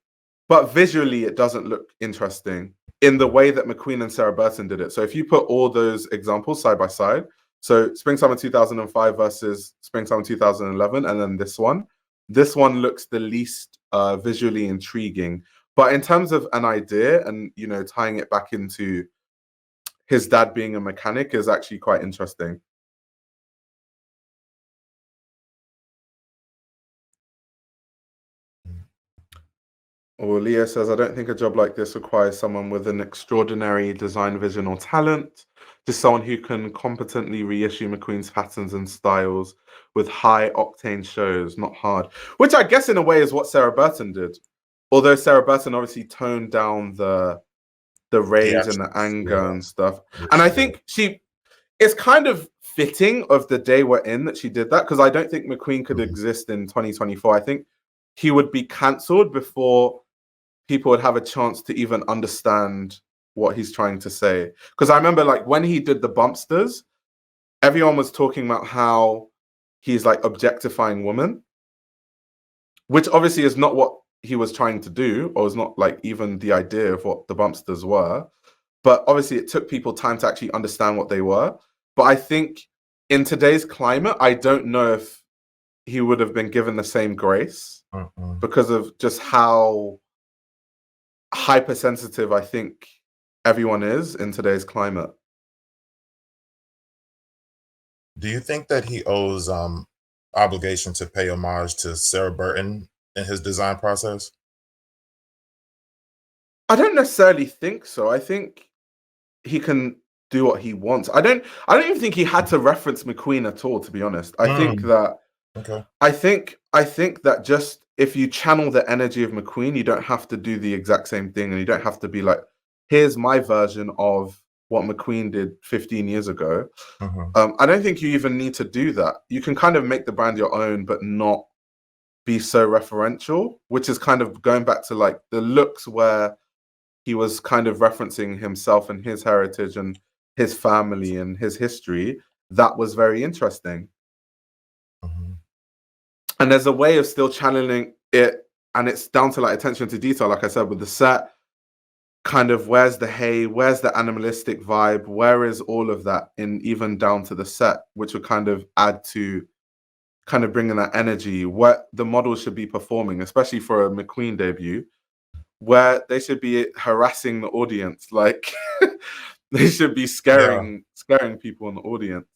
but visually it doesn't look interesting in the way that McQueen and Sarah Burton did it. So if you put all those examples side by side, so spring summer 2005 versus spring summer 2011, and then this one looks the least visually intriguing. But in terms of an idea and, you know, tying it back into his dad being a mechanic is actually quite interesting. Or Leah says, I don't think a job like this requires someone with an extraordinary design vision or talent, just someone who can competently reissue McQueen's patterns and styles with high octane shows, not hard. Which I guess in a way is what Sarah Burton did. Although Sarah Burton obviously toned down the rage and the anger and stuff. And I think it's kind of fitting of the day we're in that she did that, because I don't think McQueen could exist in 2024. I think he would be cancelled before people would have a chance to even understand what he's trying to say. Because I remember, like, when he did the Bumpsters, everyone was talking about how he's like objectifying women, which obviously is not what he was trying to do, or is not like even the idea of what the Bumpsters were. But obviously it took people time to actually understand what they were. But I think in today's climate, I don't know if he would have been given the same grace because of just how hypersensitive I think everyone is in today's climate. Do you think that he owes obligation to pay homage to Sarah Burton in his design process? I don't necessarily think so. I think he can do what he wants. I don't even think he had to reference McQueen at all, to be honest. I think that I think that just if you channel the energy of McQueen, you don't have to do the exact same thing, and you don't have to be like, here's my version of what McQueen did 15 years ago. I don't think you even need to do that. You can kind of make the brand your own, but not be so referential, which is kind of going back to like the looks where he was kind of referencing himself and his heritage and his family and his history. That was very interesting. And there's a way of still channeling it, and it's down to like attention to detail, like I said, with the set, kind of where's the hay, where's the animalistic vibe, where is all of that, in even down to the set, which would kind of add to kind of bringing that energy, what the model should be performing, especially for a McQueen debut, where they should be harassing the audience, like they should be scaring people in the audience.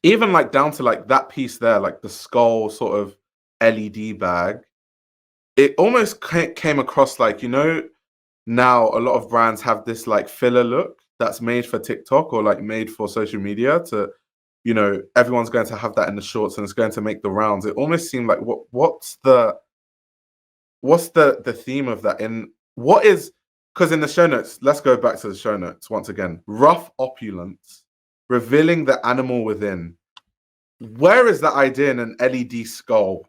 Even like down to like that piece there, like the skull sort of LED bag, it almost came across like, you know, now a lot of brands have this like filler look that's made for TikTok or like made for social media to, you know, everyone's going to have that in the shorts and it's going to make the rounds. It almost seemed like what's the theme of that? In what is, because in the show notes, let's go back to the show notes once again. Rough opulence, revealing the animal within. Where is that idea in an LED skull?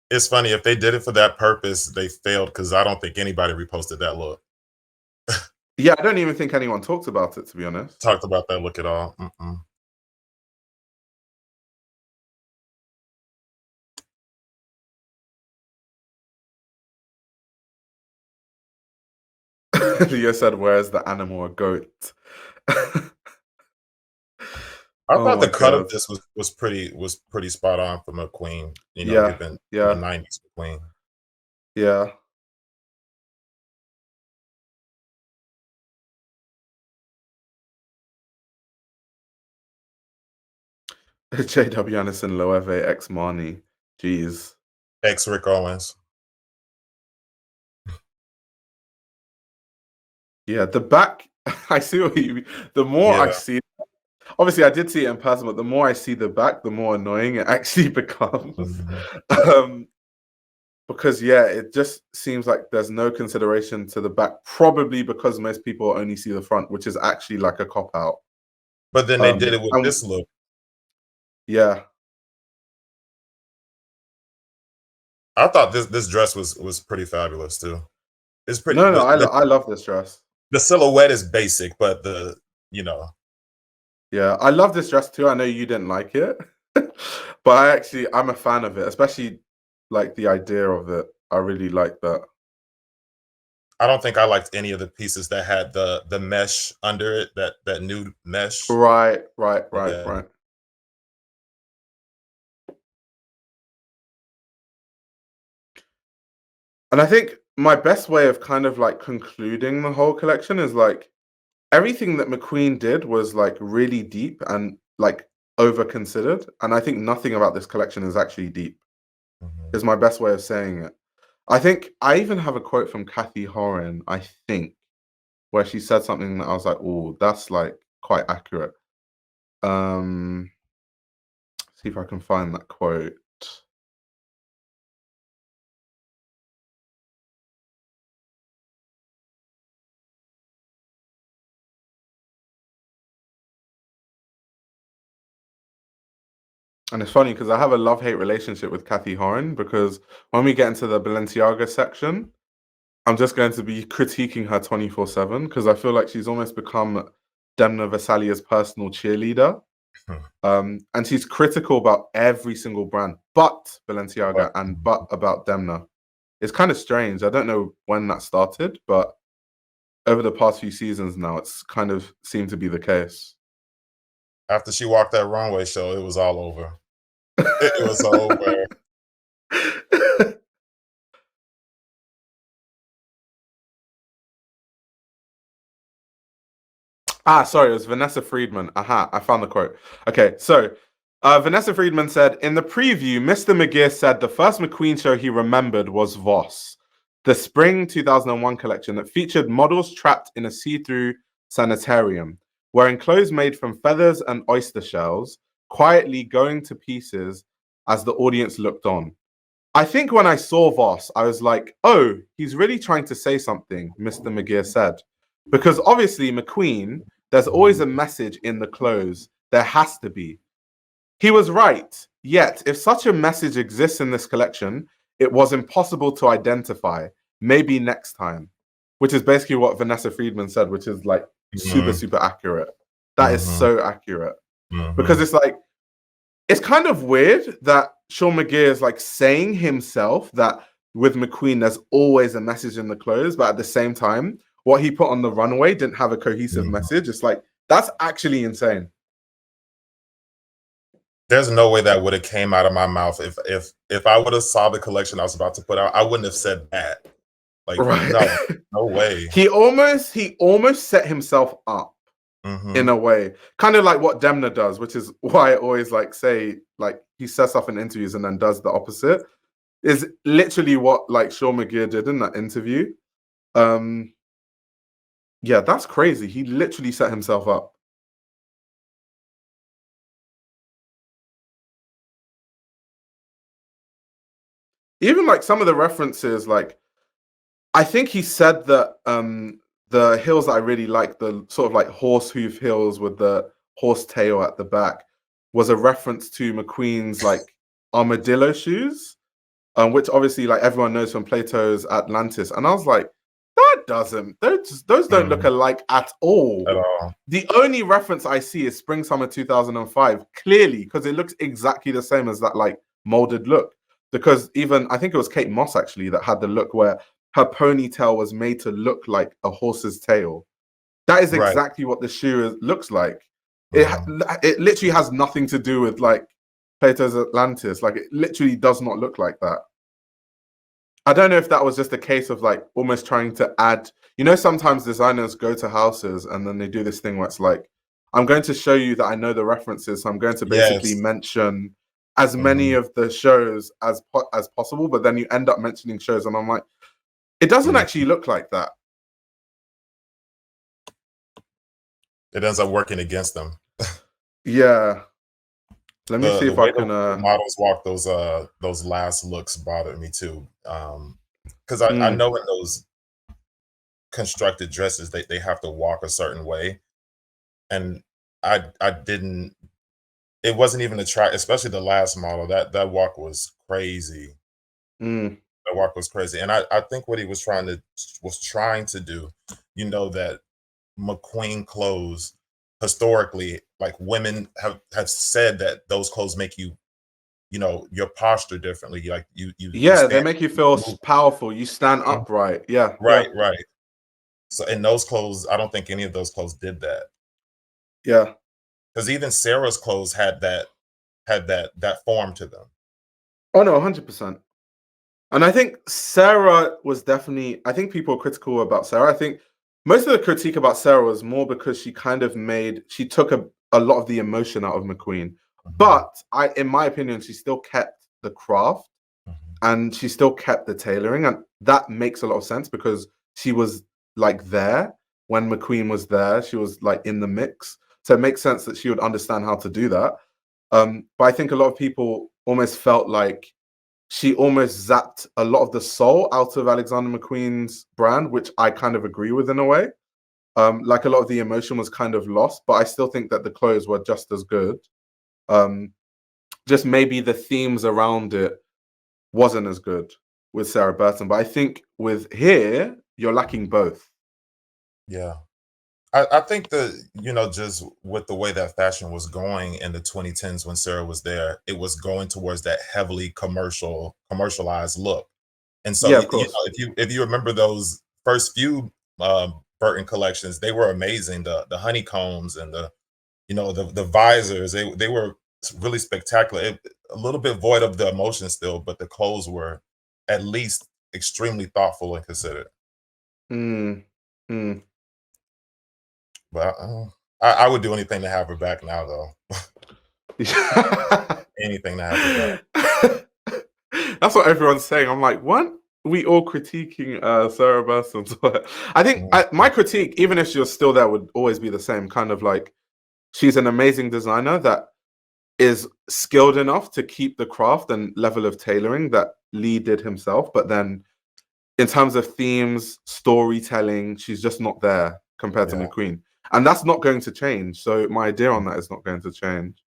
It's funny, if they did it for that purpose, they failed, because I don't think anybody reposted that look. Yeah, I don't even think anyone talked about it, to be honest. Talked about that look at all. You said, where's the animal, a goat? I thought the cut of this was pretty spot on for McQueen, you know, given the 90s McQueen. Yeah. JW Anderson Loewe ex Marnie. Jeez. Ex Rick Owens. Yeah, the back. I see what you mean. The more I Yeah. see, obviously I did see it in person, but the more I see the back, the more annoying it actually becomes. Mhm. um, because yeah, it just seems like there's no consideration to the back. Probably because most people only see the front, which is actually like a cop out. But then they did it with this look. Yeah. I thought this dress was pretty fabulous too. It's pretty. No, I love this dress. The silhouette is basic, but the you know Yeah, I love this dress too. I know you didn't like it, but I'm a fan of it, especially like the idea of it. I really like that. I don't think I liked any of the pieces that had the mesh under it, that nude mesh. Right. Yeah. And I think my best way of kind of like concluding the whole collection is like everything that McQueen did was like really deep and like over considered. And I think nothing about this collection is actually deep, Mhm. is my best way of saying it. I think I even have a quote from Kathy Horan, I think, where she said something that I was like, oh, that's like quite accurate. See if I can find that quote. And it's funny because I have a love-hate relationship with Kathy Horan because when we get into the Balenciaga section, I'm just going to be critiquing her 24/7 because I feel like she's almost become Demna Gvasalia's personal cheerleader. Hmm. And she's critical about every single brand, but Balenciaga But and but about Demna. It's kind of strange. I don't know when that started, but over the past few seasons now, it's kind of seemed to be the case. after she walked that runway show, it was all over. It was over. Sorry, it was Vanessa Friedman. Aha, I found the quote. Okay, so Vanessa Friedman said, in the preview, Mr. McGirr said the first McQueen show he remembered was Voss, the spring 2001 collection that featured models trapped in a see-through sanitarium, wearing clothes made from feathers and oyster shells, quietly going to pieces as the audience looked on. I think when I saw Voss, I was like, oh, he's really trying to say something, Mr. McGirr said. Because obviously, McQueen, there's always a message in the clothes. There has to be. He was right. Yet, if such a message exists in this collection, it was impossible to identify. Maybe next time. Which is basically what Vanessa Friedman said, which is like super, Mhm. super accurate. That is Mhm. so accurate. Because Mhm. it's like, it's kind of weird that Sean McGirr is like saying himself that with McQueen, there's always a message in the clothes, but at the same time, what he put on the runway didn't have a cohesive Mhm. message. It's like that's actually insane. There's no way that would have came out of my mouth if I would have saw the collection I was about to put out. I wouldn't have said that. Like Right. no, no way. he almost set himself up in Hmm. a way, kind of like what Demna does, which is why I always like say like he sets off in interviews and then does the opposite. Is literally what like Sean McGirr did in that interview. Um, Yeah, that's crazy. He literally set himself up. Even like some of the references, like I think he said that the heels that I really like, the sort of like horse hoof heels with the horse tail at the back, was a reference to McQueen's like armadillo shoes, which obviously like everyone knows from Plato's Atlantis. And I was like, that doesn't those don't look Mm, alike at all. at all. The only reference I see is Spring Summer 2005, clearly, because it looks exactly the same as that like molded look. Because even I think it was Kate Moss actually that had the look where her ponytail was made to look like a horse's tail. That is Right. exactly what the shoe looks like. Mhm. It literally has nothing to do with like Plato's Atlantis. Like it literally does not look like that. I don't know if that was just a case of like almost trying to add, sometimes designers go to houses and then they do this thing where it's like, I'm going to show you that I know the references. So I'm going to basically Yes. mention as many Mhm. of the shows as possible, but then you end up mentioning shows and I'm like, it doesn't Mhm. actually look like that. It ends up working against them. Yeah. Let me see The if I way can the models walk those last looks bothered me too. Because I mm, know in those constructed dresses they have to walk a certain way, and I didn't. It wasn't even a try, especially the last model. That walk was crazy. mm. That walk was crazy, and I think what he was trying to do, that McQueen clothes historically, like women have said that those clothes make you, your posture differently. Like you Yeah, they stand, make you feel move. powerful. You stand Mhm. upright. Yeah, yeah, Right, right. So in those clothes, I don't think any of those clothes did that. yeah. Because even Sarah's clothes had that form to them. Oh no, 100%. And I think Sarah was definitely, I think people are critical about Sarah. I think most of the critique about Sarah was more because she kind of she took a lot of the emotion out of McQueen. Mhm, But in my opinion, she still kept the craft mhm. and she still kept the tailoring. And that makes a lot of sense because she was like there when McQueen was there. She was like in the mix. So it makes sense that she would understand how to do that. But I think a lot of people almost felt like she almost zapped a lot of the soul out of Alexander McQueen's brand, which I kind of agree with in a way. Like a lot of the emotion was kind of lost, but I still think that the clothes were just as good. Um, just maybe the themes around it wasn't as good with Sarah Burton. But I think with here, you're lacking both. Yeah. I think that, just with the way that fashion was going in the 2010s when Sarah was there, it was going towards that heavily commercialized look. And so, Yeah, of course. if you remember those first few Burton collections, they were amazing. The honeycombs and the visors, they were really spectacular. A little bit void of the emotion still, but the clothes were at least extremely thoughtful and considered. Mm, mm. But I would do anything to have her back now, though. Anything to have her back. That's what everyone's saying. I'm like, what? We all critiquing Sarah Burton's work. I think my Mhm. critique, even if she was still there, would always be the same. Kind of like she's an amazing designer that is skilled enough to keep the craft and level of tailoring that Lee did himself. But then in terms of themes, storytelling, she's just not there compared to Yeah. McQueen. And that's not going to change. So my idea on that is not going to change.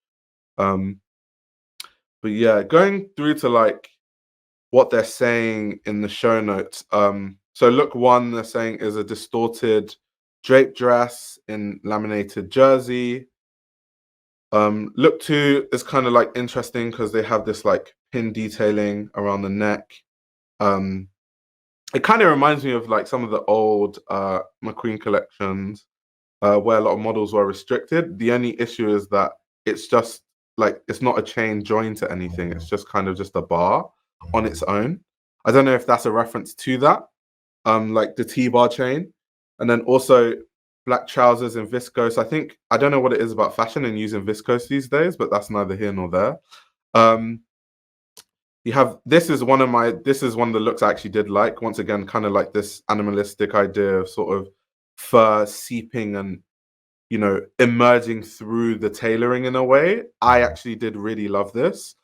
Um, but yeah, going through to like what they're saying in the show notes. So look one, they're saying is a distorted drape dress in laminated jersey. Look two is kind of like interesting because they have this like pin detailing around the neck. Um, it kind of reminds me of like some of the old McQueen collections where a lot of models were restricted. The only issue is that it's just like it's not a chain joined to anything. It's Mhm, just kind of just a bar on its mhm. own. I don't know if that's a reference to that, like the T-bar chain, and then also black trousers in viscose. I don't know what it is about fashion and using viscose these days, but that's neither here nor there. Um, you have this is one of the looks I actually did like. Once again, kind of like this animalistic idea of sort of fur seeping and emerging through the tailoring in a way. I Mhm. actually did really love this.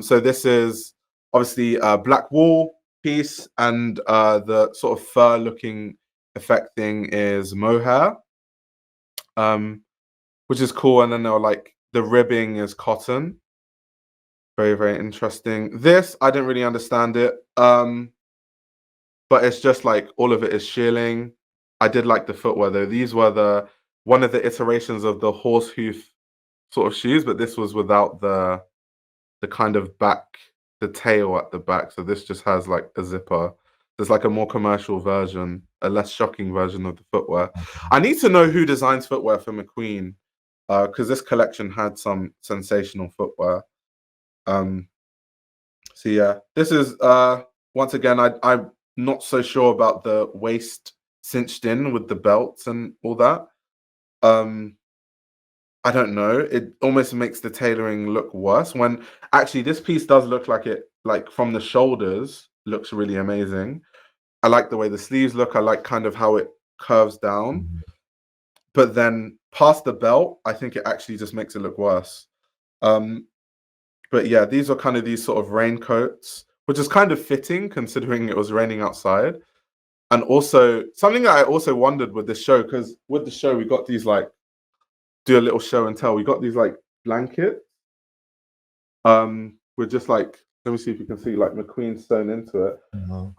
So this is obviously a black wool piece, and the sort of fur looking effect thing is mohair, um, which is cool. And then they're like the ribbing is cotton. Very, very interesting. This I didn't really understand it. But it's just like all of it is shearling. I did like the footwear though. These were the one of the iterations of the horse hoof sort of shoes, but this was without the kind of back, the tail at the back. So this just has like a zipper. There's like a more commercial version, a less shocking version of the footwear. I need to know who designs footwear for McQueen, because this collection had some sensational footwear. Um, so yeah, this is once again, I'm not so sure about the waist cinched in with the belts and all that. Um, I don't know. It almost makes the tailoring look worse when actually this piece does look like it, like from the shoulders, looks really amazing. I like the way the sleeves look. I like kind of how it curves down. Mhm. But then past the belt, I think it actually just makes it look worse. But yeah, these are kind of these sort of raincoats, which is kind of fitting considering it was raining outside. And also something that I also wondered with this show, because with the show we got these like do a little show and tell. We got these like blankets. With just like, let me see if you can see like McQueen sewn into it.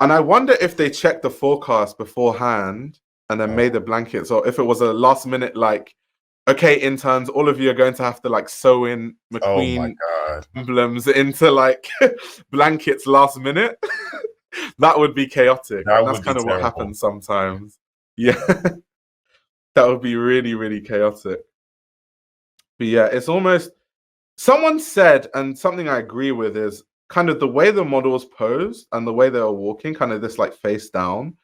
And I wonder if they checked the forecast beforehand and then made the blankets, or if it was a last minute like, okay, interns, all of you are going to have to like sew in McQueen emblems into like blankets last minute. That would be chaotic. And that's kind of what happens sometimes. Yeah. That would be really, really chaotic. But yeah, it's almost, someone said, and something I agree with, is kind of the way the models posed and the way they were walking, kind of this like face down,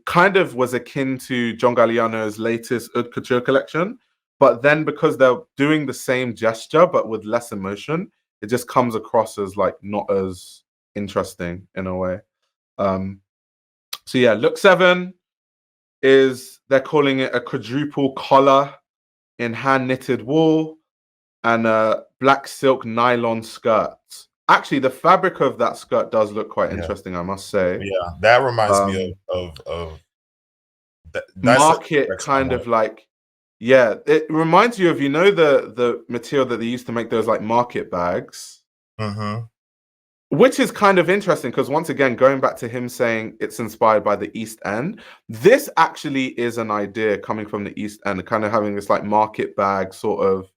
kind of was akin to John Galliano's latest haute couture collection. But then because they're doing the same gesture but with less emotion, it just comes across as like not as interesting in a way. So yeah, look 7 is, they're calling it a quadruple collar in hand knitted wool and a black silk nylon skirt. Actually, the fabric of that skirt does look quite interesting, I must say. Yeah, that reminds me of market kind of like, yeah, it reminds you of, you know, the material that they used to make those like market bags. Which is kind of interesting because once again, going back to him saying it's inspired by the East End, this actually is an idea coming from the East End, kind of having this like market bag sort of,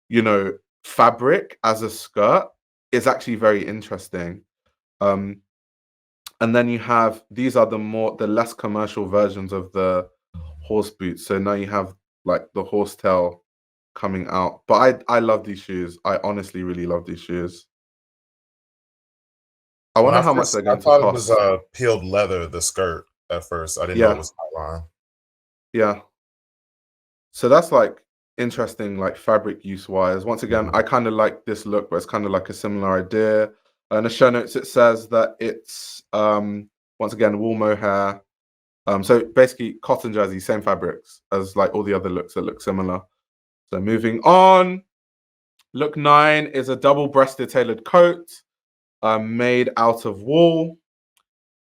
you know, fabric as a skirt is actually very interesting. And then you have, these are the less commercial versions of the horse boots. So now you have like the horsetail coming out. But I love these shoes. I honestly really love these shoes. I wonder how much they're going to cost. I thought it was peeled leather, the skirt, at first. I didn't know it was nylon. Yeah. So that's like interesting, like fabric use wise. Once again, I kind of like this look, but it's kind of like a similar idea. In the show notes, it says that it's once again wool mohair. So basically cotton jersey, same fabrics as like all the other looks that look similar. So moving on, look 9 is a double-breasted tailored coat. Made out of wool,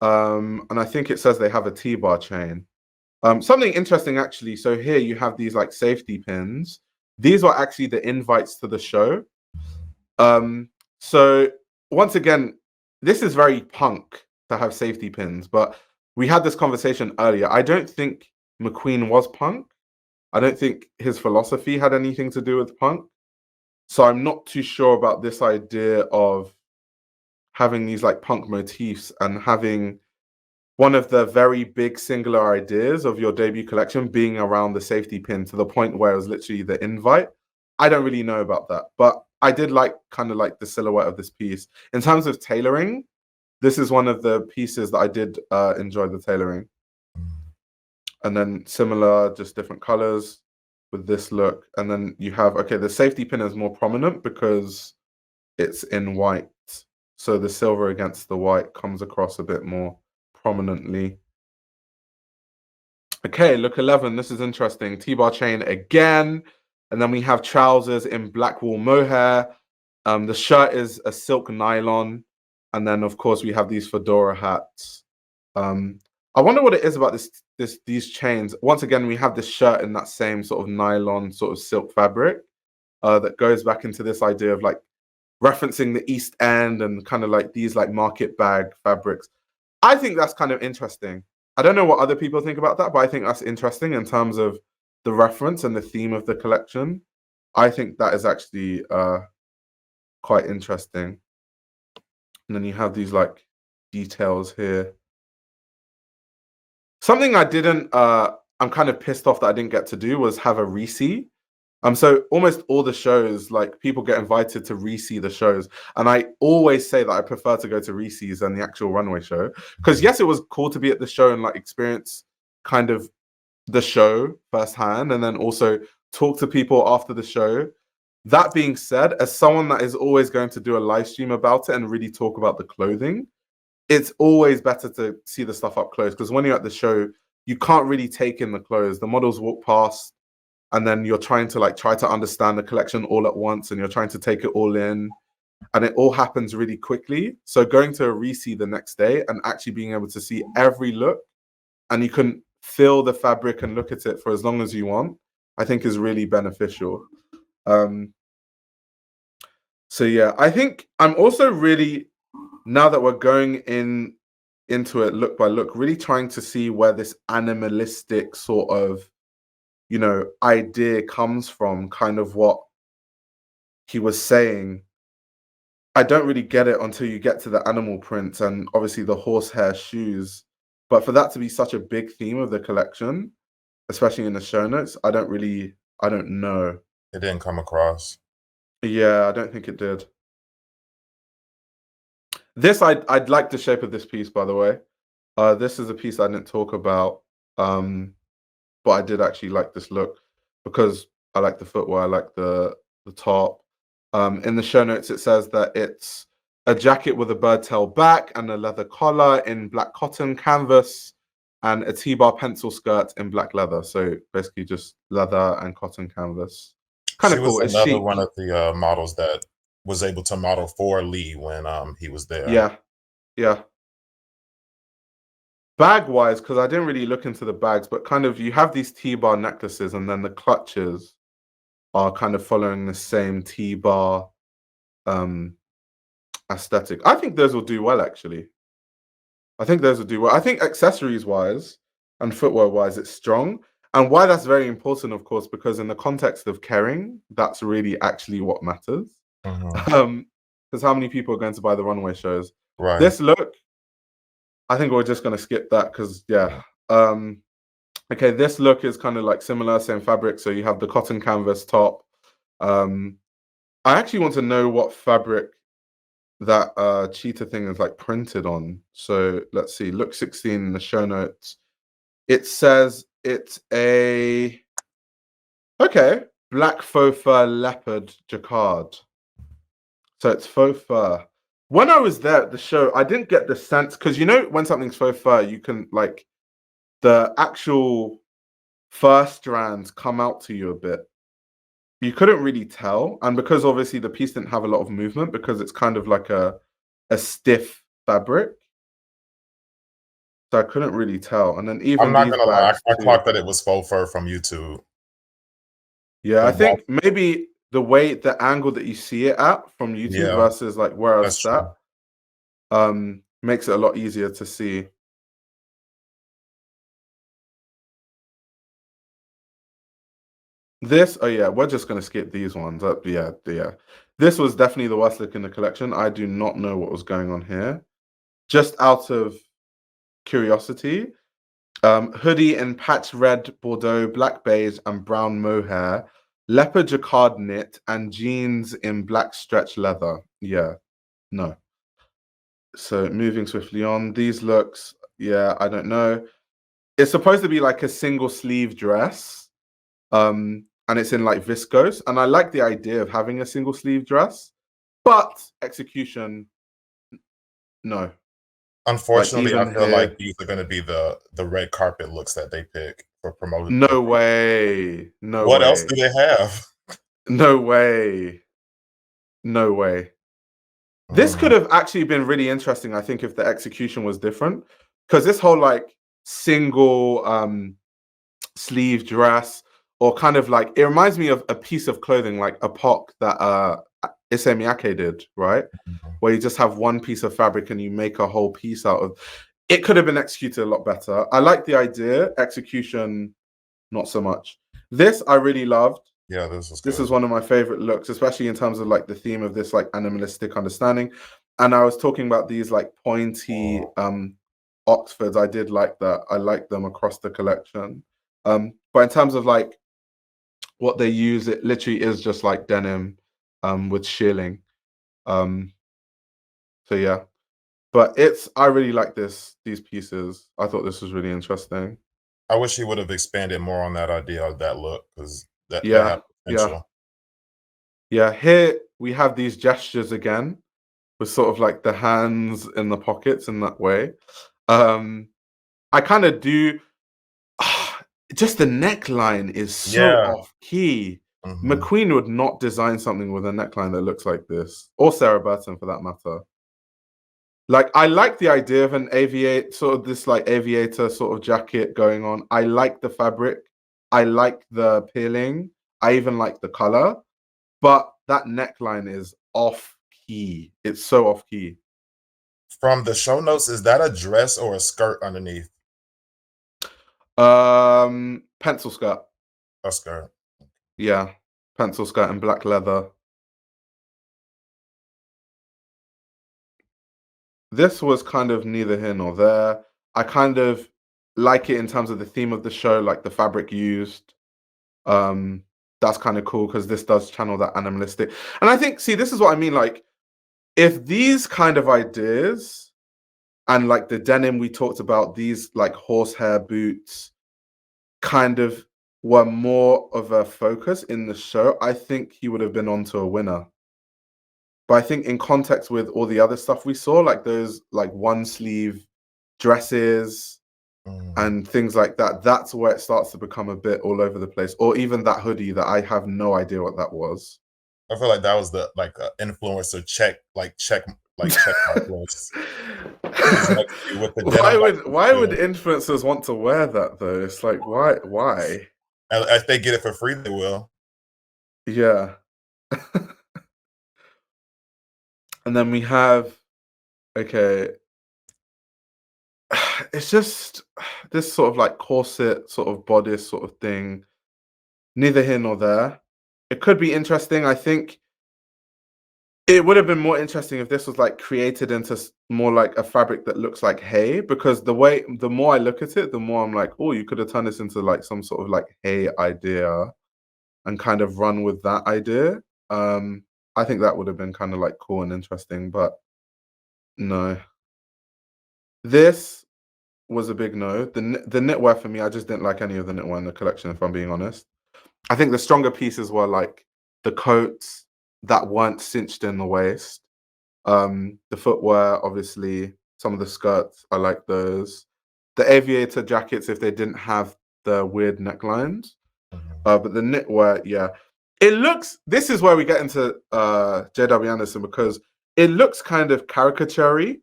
and I think it says they have a T-bar chain. Something interesting actually, so here you have these like safety pins. These are actually the invites to the show. So once again, this is very punk to have safety pins, but we had this conversation earlier. I don't think McQueen was punk. I don't think his philosophy had anything to do with punk. So I'm not too sure about this idea of having these like punk motifs and having one of the very big singular ideas of your debut collection being around the safety pin to the point where it was literally the invite. I don't really know about that, but I did like kind of like the silhouette of this piece. In terms of tailoring, this is one of the pieces that I did enjoy the tailoring. And then similar, just different colors with this look. And then you have, okay, the safety pin is more prominent because it's in white. So the silver against the white comes across a bit more prominently. Okay, look 11. This is interesting. T-bar chain again. And then we have trousers in black wool mohair. The shirt is a silk nylon. And then, of course, we have these fedora hats. I wonder what it is about these chains. Once again, we have this shirt in that same sort of nylon, sort of silk fabric that goes back into this idea of like referencing the East End and kind of like these like market bag fabrics. I think that's kind of interesting. I don't know what other people think about that, but I think that's interesting in terms of the reference and the theme of the collection. I think that is actually quite interesting. And then you have these like details here. Something I didn't, I'm kind of pissed off that I didn't get to do was have a re-see. So almost all the shows, like people get invited to re-see the shows. And I always say that I prefer to go to re-sees than the actual runway show. Because yes, it was cool to be at the show and like experience kind of the show firsthand and then also talk to people after the show. That being said, as someone that is always going to do a live stream about it and really talk about the clothing, it's always better to see the stuff up close. Because when you're at the show, you can't really take in the clothes. The models walk past and then you're trying to like try to understand the collection all at once, and you're trying to take it all in, and it all happens really quickly. So going to a re-see the next day and actually being able to see every look, and you can feel the fabric and look at it for as long as you want, I think is really beneficial. So yeah, I think I'm also really, now that we're going into it look by look, really trying to see where this animalistic sort of, you know, idea comes from, kind of what he was saying. I don't really get it until you get to the animal prints and obviously the horsehair shoes. But for that to be such a big theme of the collection, especially in the show notes, I don't know. It didn't come across. Yeah, I don't think it did. This, I'd like the shape of this piece, by the way. This is a piece I didn't talk about, but I did actually like this look because I like the footwear, I like the top. In the show notes, it says that it's a jacket with a bird tail back and a leather collar in black cotton canvas, and a T-bar pencil skirt in black leather. So basically just leather and cotton canvas. Kind She of was cool. It's another chic. one of the models that was able to model for Lee when he was there. Yeah. Bag wise, because I didn't really look into the bags, but kind of you have these T-bar necklaces, and then the clutches are kind of following the same T-bar aesthetic. I think those will do well, actually. I think those will do well. I think accessories wise and footwear wise, it's strong. And why that's very important, of course, because in the context of caring, that's really actually what matters. Because how many people are going to buy the runway shows? Right. This look, I think we're just going to skip that because, yeah. Okay, this look is kind of like similar, same fabric. So you have the cotton canvas top. I actually want to know what fabric that cheetah thing is like printed on. So let's see, look 16 in the show notes. It says it's a, okay, black faux fur leopard jacquard. So it's faux fur. When I was there at the show, I didn't get the sense, because you know when something's faux fur, you can like, the actual fur strands come out to you a bit. You couldn't really tell, and because obviously the piece didn't have a lot of movement, because it's kind of like a stiff fabric, so I couldn't really tell. And then I'm even not these gonna lie, bags I too. clocked that it was faux fur from YouTube. Yeah, I The think maybe the way, the angle that you see it at from YouTube Yeah, versus like where I was that's sat, makes it a lot easier to see. This, oh yeah, we're just gonna skip these ones. Yeah. This was definitely the worst look in the collection. I do not know what was going on here. Just out of curiosity, hoodie in patch red, bordeaux, black beige, and brown mohair, leopard jacquard knit, and jeans in black stretch leather. Yeah, no. So moving swiftly on, these looks, yeah, I don't know. It's supposed to be like a single sleeve dress, and it's in like viscose, and I like the idea of having a single sleeve dress, but execution, no. Unfortunately, I Even feel here, like these are gonna be the red carpet looks that they pick for promotion. no way, no What else way, do they have? no way, no way. This could have actually been really interesting, I think, if the execution was different, because this whole like single sleeve dress, or kind of like, it reminds me of a piece of clothing like a POC that Issey Miyake did, right? Where you just have one piece of fabric and you make a whole piece out of it. Could have been executed a lot better. I like the idea, execution not so much. This I really loved. Yeah, this is This good. is one of my favorite looks, especially in terms of like the theme of this like animalistic understanding. And I was talking about these like pointy Oxfords. I did like that. I like them across the collection. But in terms of like what they use, it literally is just like denim with shearling. So yeah. But I really like these pieces. I thought this was really interesting. I wish he would have expanded more on that idea of that look, because that Yeah, had potential. yeah. Here we have these gestures again, with sort of like the hands in the pockets in that way. I kind of do. just the neckline is so Yeah. off key. Mhm. McQueen would not design something with a neckline that looks like this, or Sarah Burton for that matter. Like, I like the idea of an aviator, sort of this like aviator sort of jacket going on. I like the fabric. I like the peeling. I even like the color, but that neckline is off key. It's so off key. From the show notes, is that a dress or a skirt underneath? Pencil skirt. A skirt. Yeah, pencil skirt and black leather. This was kind of neither here nor there. I kind of like it in terms of the theme of the show, like the fabric used. That's kind of cool because this does channel that animalistic. And I think, see, this is what I mean. Like, if these kind of ideas and like the denim we talked about, these like horsehair boots kind of were more of a focus in the show, I think he would have been onto a winner. But I think in context with all the other stuff we saw, like those like one sleeve dresses and things like that, that's where it starts to become a bit all over the place. Or even that hoodie that I have no idea what that was. I feel like that was the like influencer check mark was next to you with the denim. Why would influencers want to wear that though? It's like why? If they get it for free, they will. Yeah. And then we have, okay, it's just this sort of like corset sort of bodice sort of thing. Neither here nor there. It could be interesting. I think it would have been more interesting if this was like created into more like a fabric that looks like hay, because the more I look at it, the more I'm like, oh, you could have turned this into like some sort of like hay idea and kind of run with that idea. I think that would have been kind of like cool and interesting, but no. This was a big no. The knitwear for me, I just didn't like any of the knitwear in the collection, if I'm being honest. I think the stronger pieces were like the coats that weren't cinched in the waist. The footwear, obviously, some of the skirts, I like those. The aviator jackets, if they didn't have the weird necklines. But the knitwear, yeah. This is where we get into J.W. Anderson, because it looks kind of caricature-y,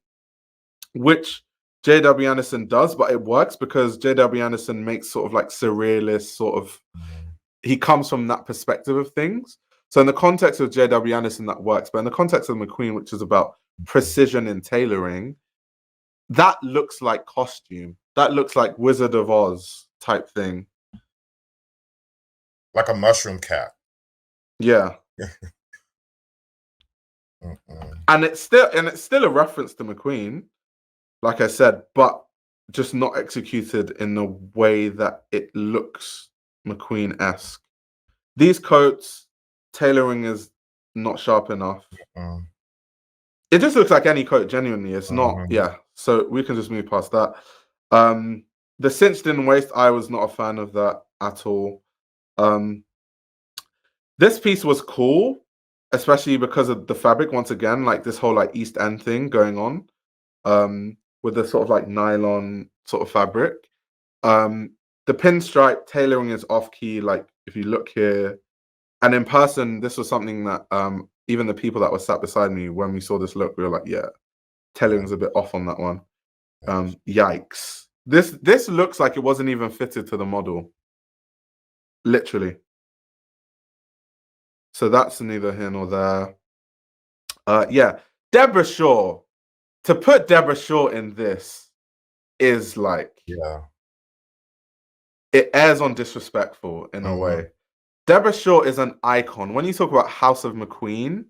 which J.W. Anderson does, but it works because J.W. Anderson makes sort of like surrealist sort of, he comes from that perspective of things. So in the context of J.W. Anderson, that works. But in the context of McQueen, which is about precision in tailoring, that looks like costume. That looks like Wizard of Oz type thing. Like a mushroom cap. Yeah. And it's still a reference to McQueen, like I said, but just not executed in the way that it looks McQueen-esque. These coats, tailoring is not sharp enough. It just looks like any coat, genuinely. It's not, yeah. So we can just move past that. The cinched in waist, I was not a fan of that at all. This piece was cool, especially because of the fabric. Once again, like this whole like East End thing going on, with the sort of like nylon sort of fabric. The pinstripe tailoring is off key. Like if you look here, and in person, this was something that even the people that were sat beside me when we saw this look, we were like, yeah, tailoring's a bit off on that one. Yikes! This looks like it wasn't even fitted to the model, literally. So that's neither here nor there. Yeah, Deborah Shaw. To put Deborah Shaw in this is like, Yeah. it airs on disrespectful in a way. Deborah Shaw is an icon. When you talk about House of McQueen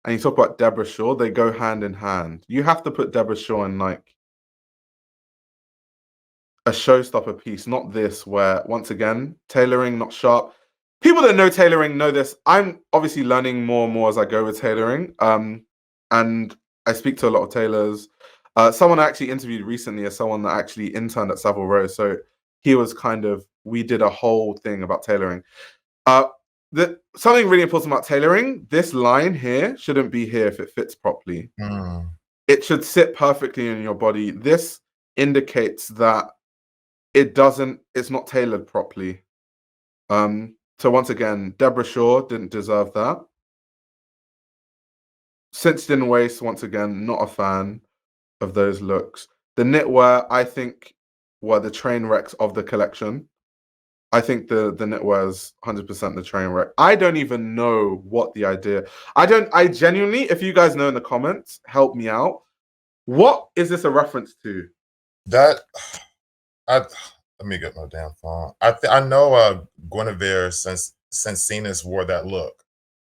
and you talk about Deborah Shaw, they go hand in hand. You have to put Deborah Shaw in like a showstopper piece, not this, where once again, tailoring not sharp. People that know tailoring know this. I'm obviously learning more and more as I go with tailoring. And I speak to a lot of tailors. Someone I actually interviewed recently is someone that actually interned at Savile Row. So he was we did a whole thing about tailoring. Something really important about tailoring, this line here shouldn't be here if it fits properly. It should sit perfectly in your body. This indicates that it's not tailored properly. So once again, Deborah Shaw didn't deserve that. Cinched in waist, once again, not a fan of those looks. The knitwear, I think, were the train wrecks of the collection. I think the knitwear is 100% the train wreck. I don't even know what the idea. I genuinely, if you guys know in the comments, help me out. What is this a reference to? That let me get my damn phone. I know Guinevere since Cena's wore that look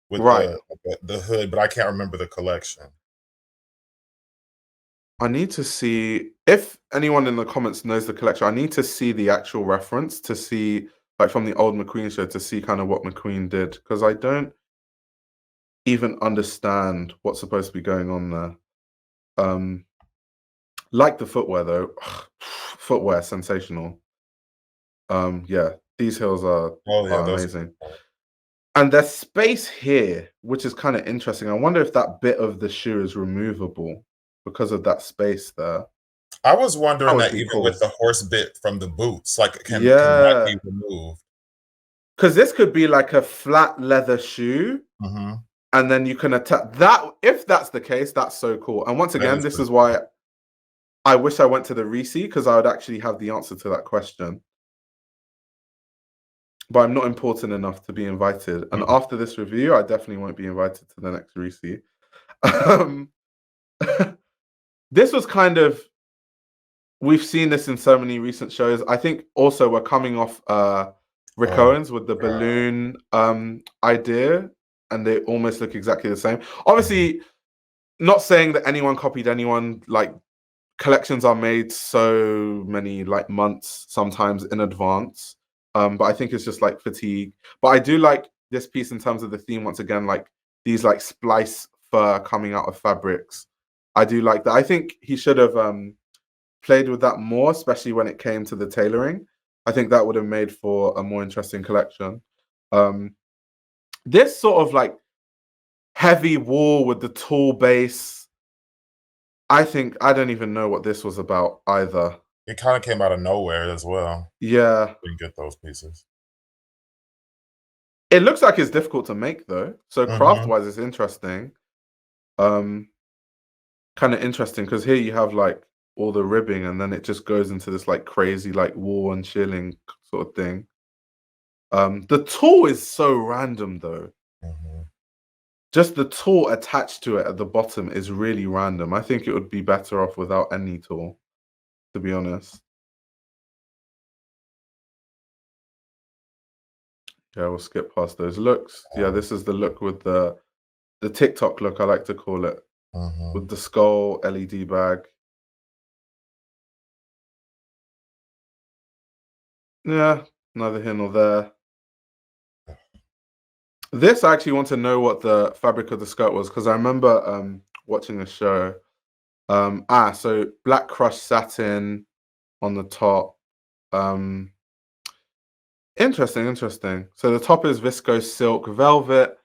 with Right. the hood, but I can't remember the collection. I need to see if anyone in the comments knows the collection. I need to see the actual reference to see, like from the old McQueen show, to see kind of what McQueen did, because I don't even understand what's supposed to be going on there. Like the footwear though, footwear sensational. Yeah, these heels are amazing. And there's space here, which is kind of interesting. I wonder if that bit of the shoe is removable because of that space there. I was wondering would that be even cool. with the horse bit from the boots, like can Yeah. that be removed? Because this could be like a flat leather shoe, Mhm. and then you can attach that. If that's the case, that's so cool. And once That again, is this pretty is why I wish I went to the Reese, because I would actually have the answer to that question. But I'm not important enough to be invited. And after this review, I definitely won't be invited to the next Reese. This was kind of, we've seen this in so many recent shows. I think also we're coming off Rick Owens with the balloon idea, and they almost look exactly the same. Obviously, not saying that anyone copied anyone. Like, collections are made so many like months sometimes in advance. But I think it's just like fatigue. But I do like this piece in terms of the theme, once again, like these like splice fur coming out of fabrics. I do like that. I think he should have played with that more, especially when it came to the tailoring. I think that would have made for a more interesting collection. This sort of like heavy wool with the tall base, I think I don't even know what this was about either. It kind of came out of nowhere as well. Yeah. Didn't get those pieces. It looks like it's difficult to make though. So craft-wise, it's interesting. Kind of interesting because here you have like all the ribbing, and then it just goes into this like crazy like wool and shilling sort of thing. The tool is so random though. Just the tool attached to it at the bottom is really random. I think it would be better off without any tool, to be honest. Yeah, we'll skip past those looks. Yeah, this is the look with the TikTok look, I like to call it, with the skull LED bag. Yeah, neither here nor there. This, I actually want to know what the fabric of the skirt was, because I remember watching a show. So black crushed satin on the top. Interesting. So the top is viscose silk velvet,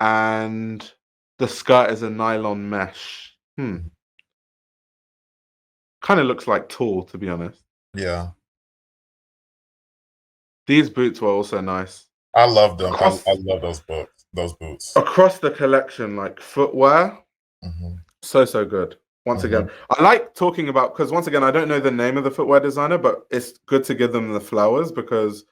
and the skirt is a nylon mesh. Kind of looks like tulle, to be honest. Yeah. These boots were also nice. I love them. I love those boots. Across the collection, like footwear, so good. Once again, I like talking about, because once again, I don't know the name of the footwear designer, but it's good to give them the flowers, because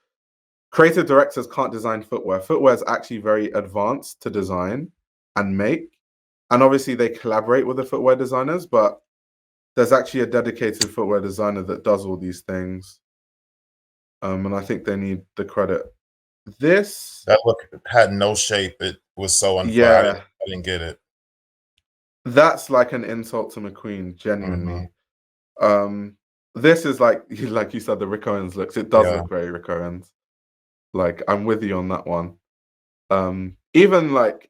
creative directors can't design footwear. Footwear is actually very advanced to design and make. And obviously they collaborate with the footwear designers, but there's actually a dedicated footwear designer that does all these things. And I think they need the credit. That look had no shape. It was so unfair. I didn't get it. That's like an insult to McQueen, genuinely. This is like you said, the Rick Owens looks. It does look very Rick Owens. Like, I'm with you on that one. Even like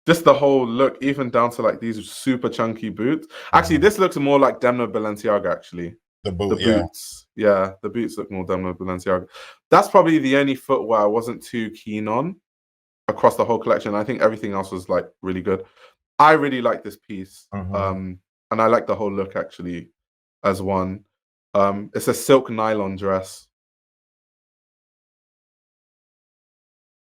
just the whole look, even down to like these super chunky boots. Actually, this looks more like Demna Balenciaga, actually. The boots. Yeah, the boots look more Demna Balenciaga. That's probably the only footwear I wasn't too keen on across the whole collection. I think everything else was like really good. I really like this piece. And I like the whole look actually as one. It's a silk nylon dress.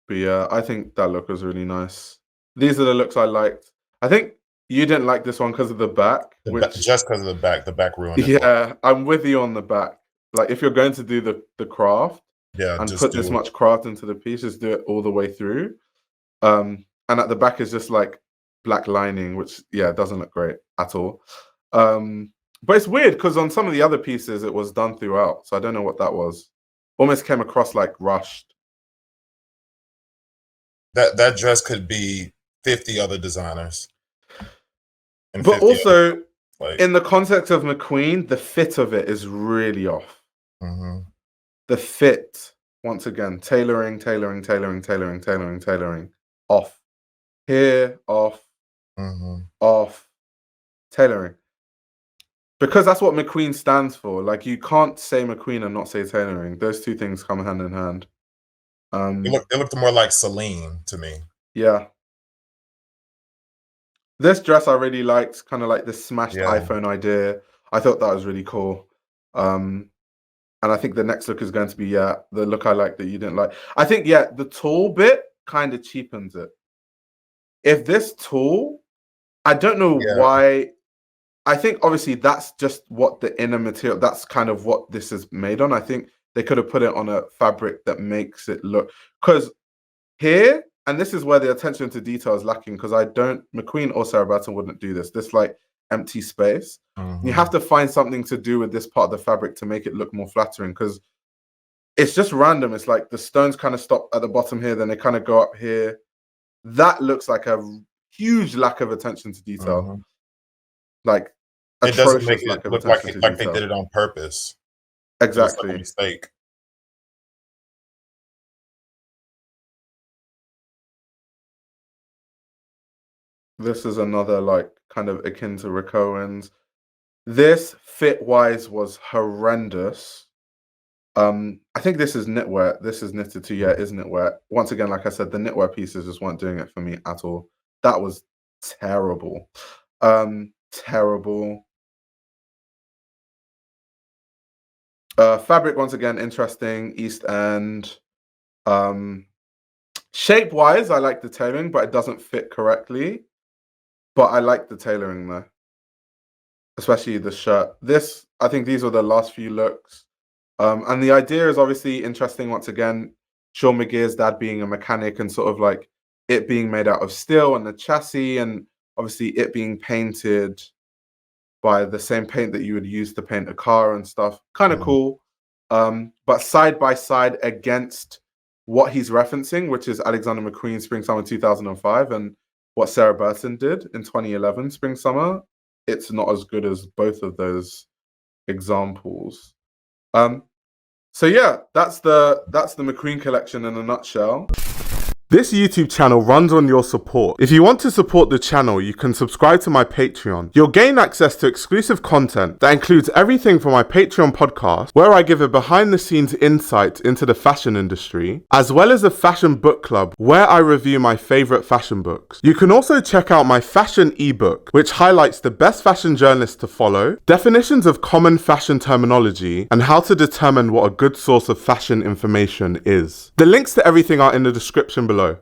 But yeah, I think that look was really nice. These are the looks I liked. I think you didn't like this one because of the back, Just because of the back ruined it. Yeah, I'm with you on the back. Like, if you're going to do the craft and just put this much craft into the piece, just do it all the way through. And at the back is just like black lining, which doesn't look great at all. But it's weird because on some of the other pieces it was done throughout, so I don't know what that was. Almost came across like rushed. That dress could be 50 other designers. But also, in the context of McQueen, the fit of it is really off. The fit, once again, tailoring, off. Here, off, off, tailoring. Because that's what McQueen stands for. Like, you can't say McQueen and not say tailoring. Those two things come hand in hand. It looked more like Celine to me. Yeah. This dress I really liked, kind of like the smashed iPhone idea. I thought that was really cool. And I think the next look is going to be, the look I like that you didn't like. I think, the tall bit kind of cheapens it. If this tall, I don't know why. I think obviously that's just what the inner material, that's kind of what this is made on. I think they could have put it on a fabric that makes it look, because here, and this is where the attention to detail is lacking, because McQueen or Sarah Burton wouldn't do this. This like empty space. You have to find something to do with this part of the fabric to make it look more flattering, because it's just random. It's like the stones kind of stop at the bottom here, then they kind of go up here. That looks like a huge lack of attention to detail. Like, it doesn't make it look like they did it on purpose. Exactly. It was like a mistake. This is another like kind of akin to Rick Owens. This fit-wise was horrendous. I think this is knitwear. This is knitted too. Yeah, it is knitwear. Once again, like I said, the knitwear pieces just weren't doing it for me at all. That was terrible. Terrible. Fabric, once again, interesting. East End. Shape-wise, I like the tailoring, but it doesn't fit correctly. But I like the tailoring though, especially the shirt. I think these were the last few looks. And the idea is obviously interesting. Once again, Sean McGirr's dad being a mechanic and sort of like it being made out of steel and the chassis, and obviously it being painted by the same paint that you would use to paint a car and stuff. Kind of cool. But side by side against what he's referencing, which is Alexander McQueen Spring Summer 2005, and what Sarah Burton did in 2011 Spring Summer, it's not as good as both of those examples. So yeah, that's the McQueen collection in a nutshell. This YouTube channel runs on your support. If you want to support the channel, you can subscribe to my Patreon. You'll gain access to exclusive content that includes everything from my Patreon podcast, where I give a behind-the-scenes insight into the fashion industry, as well as a fashion book club, where I review my favorite fashion books. You can also check out my fashion ebook, which highlights the best fashion journalists to follow, definitions of common fashion terminology, and how to determine what a good source of fashion information is. The links to everything are in the description below.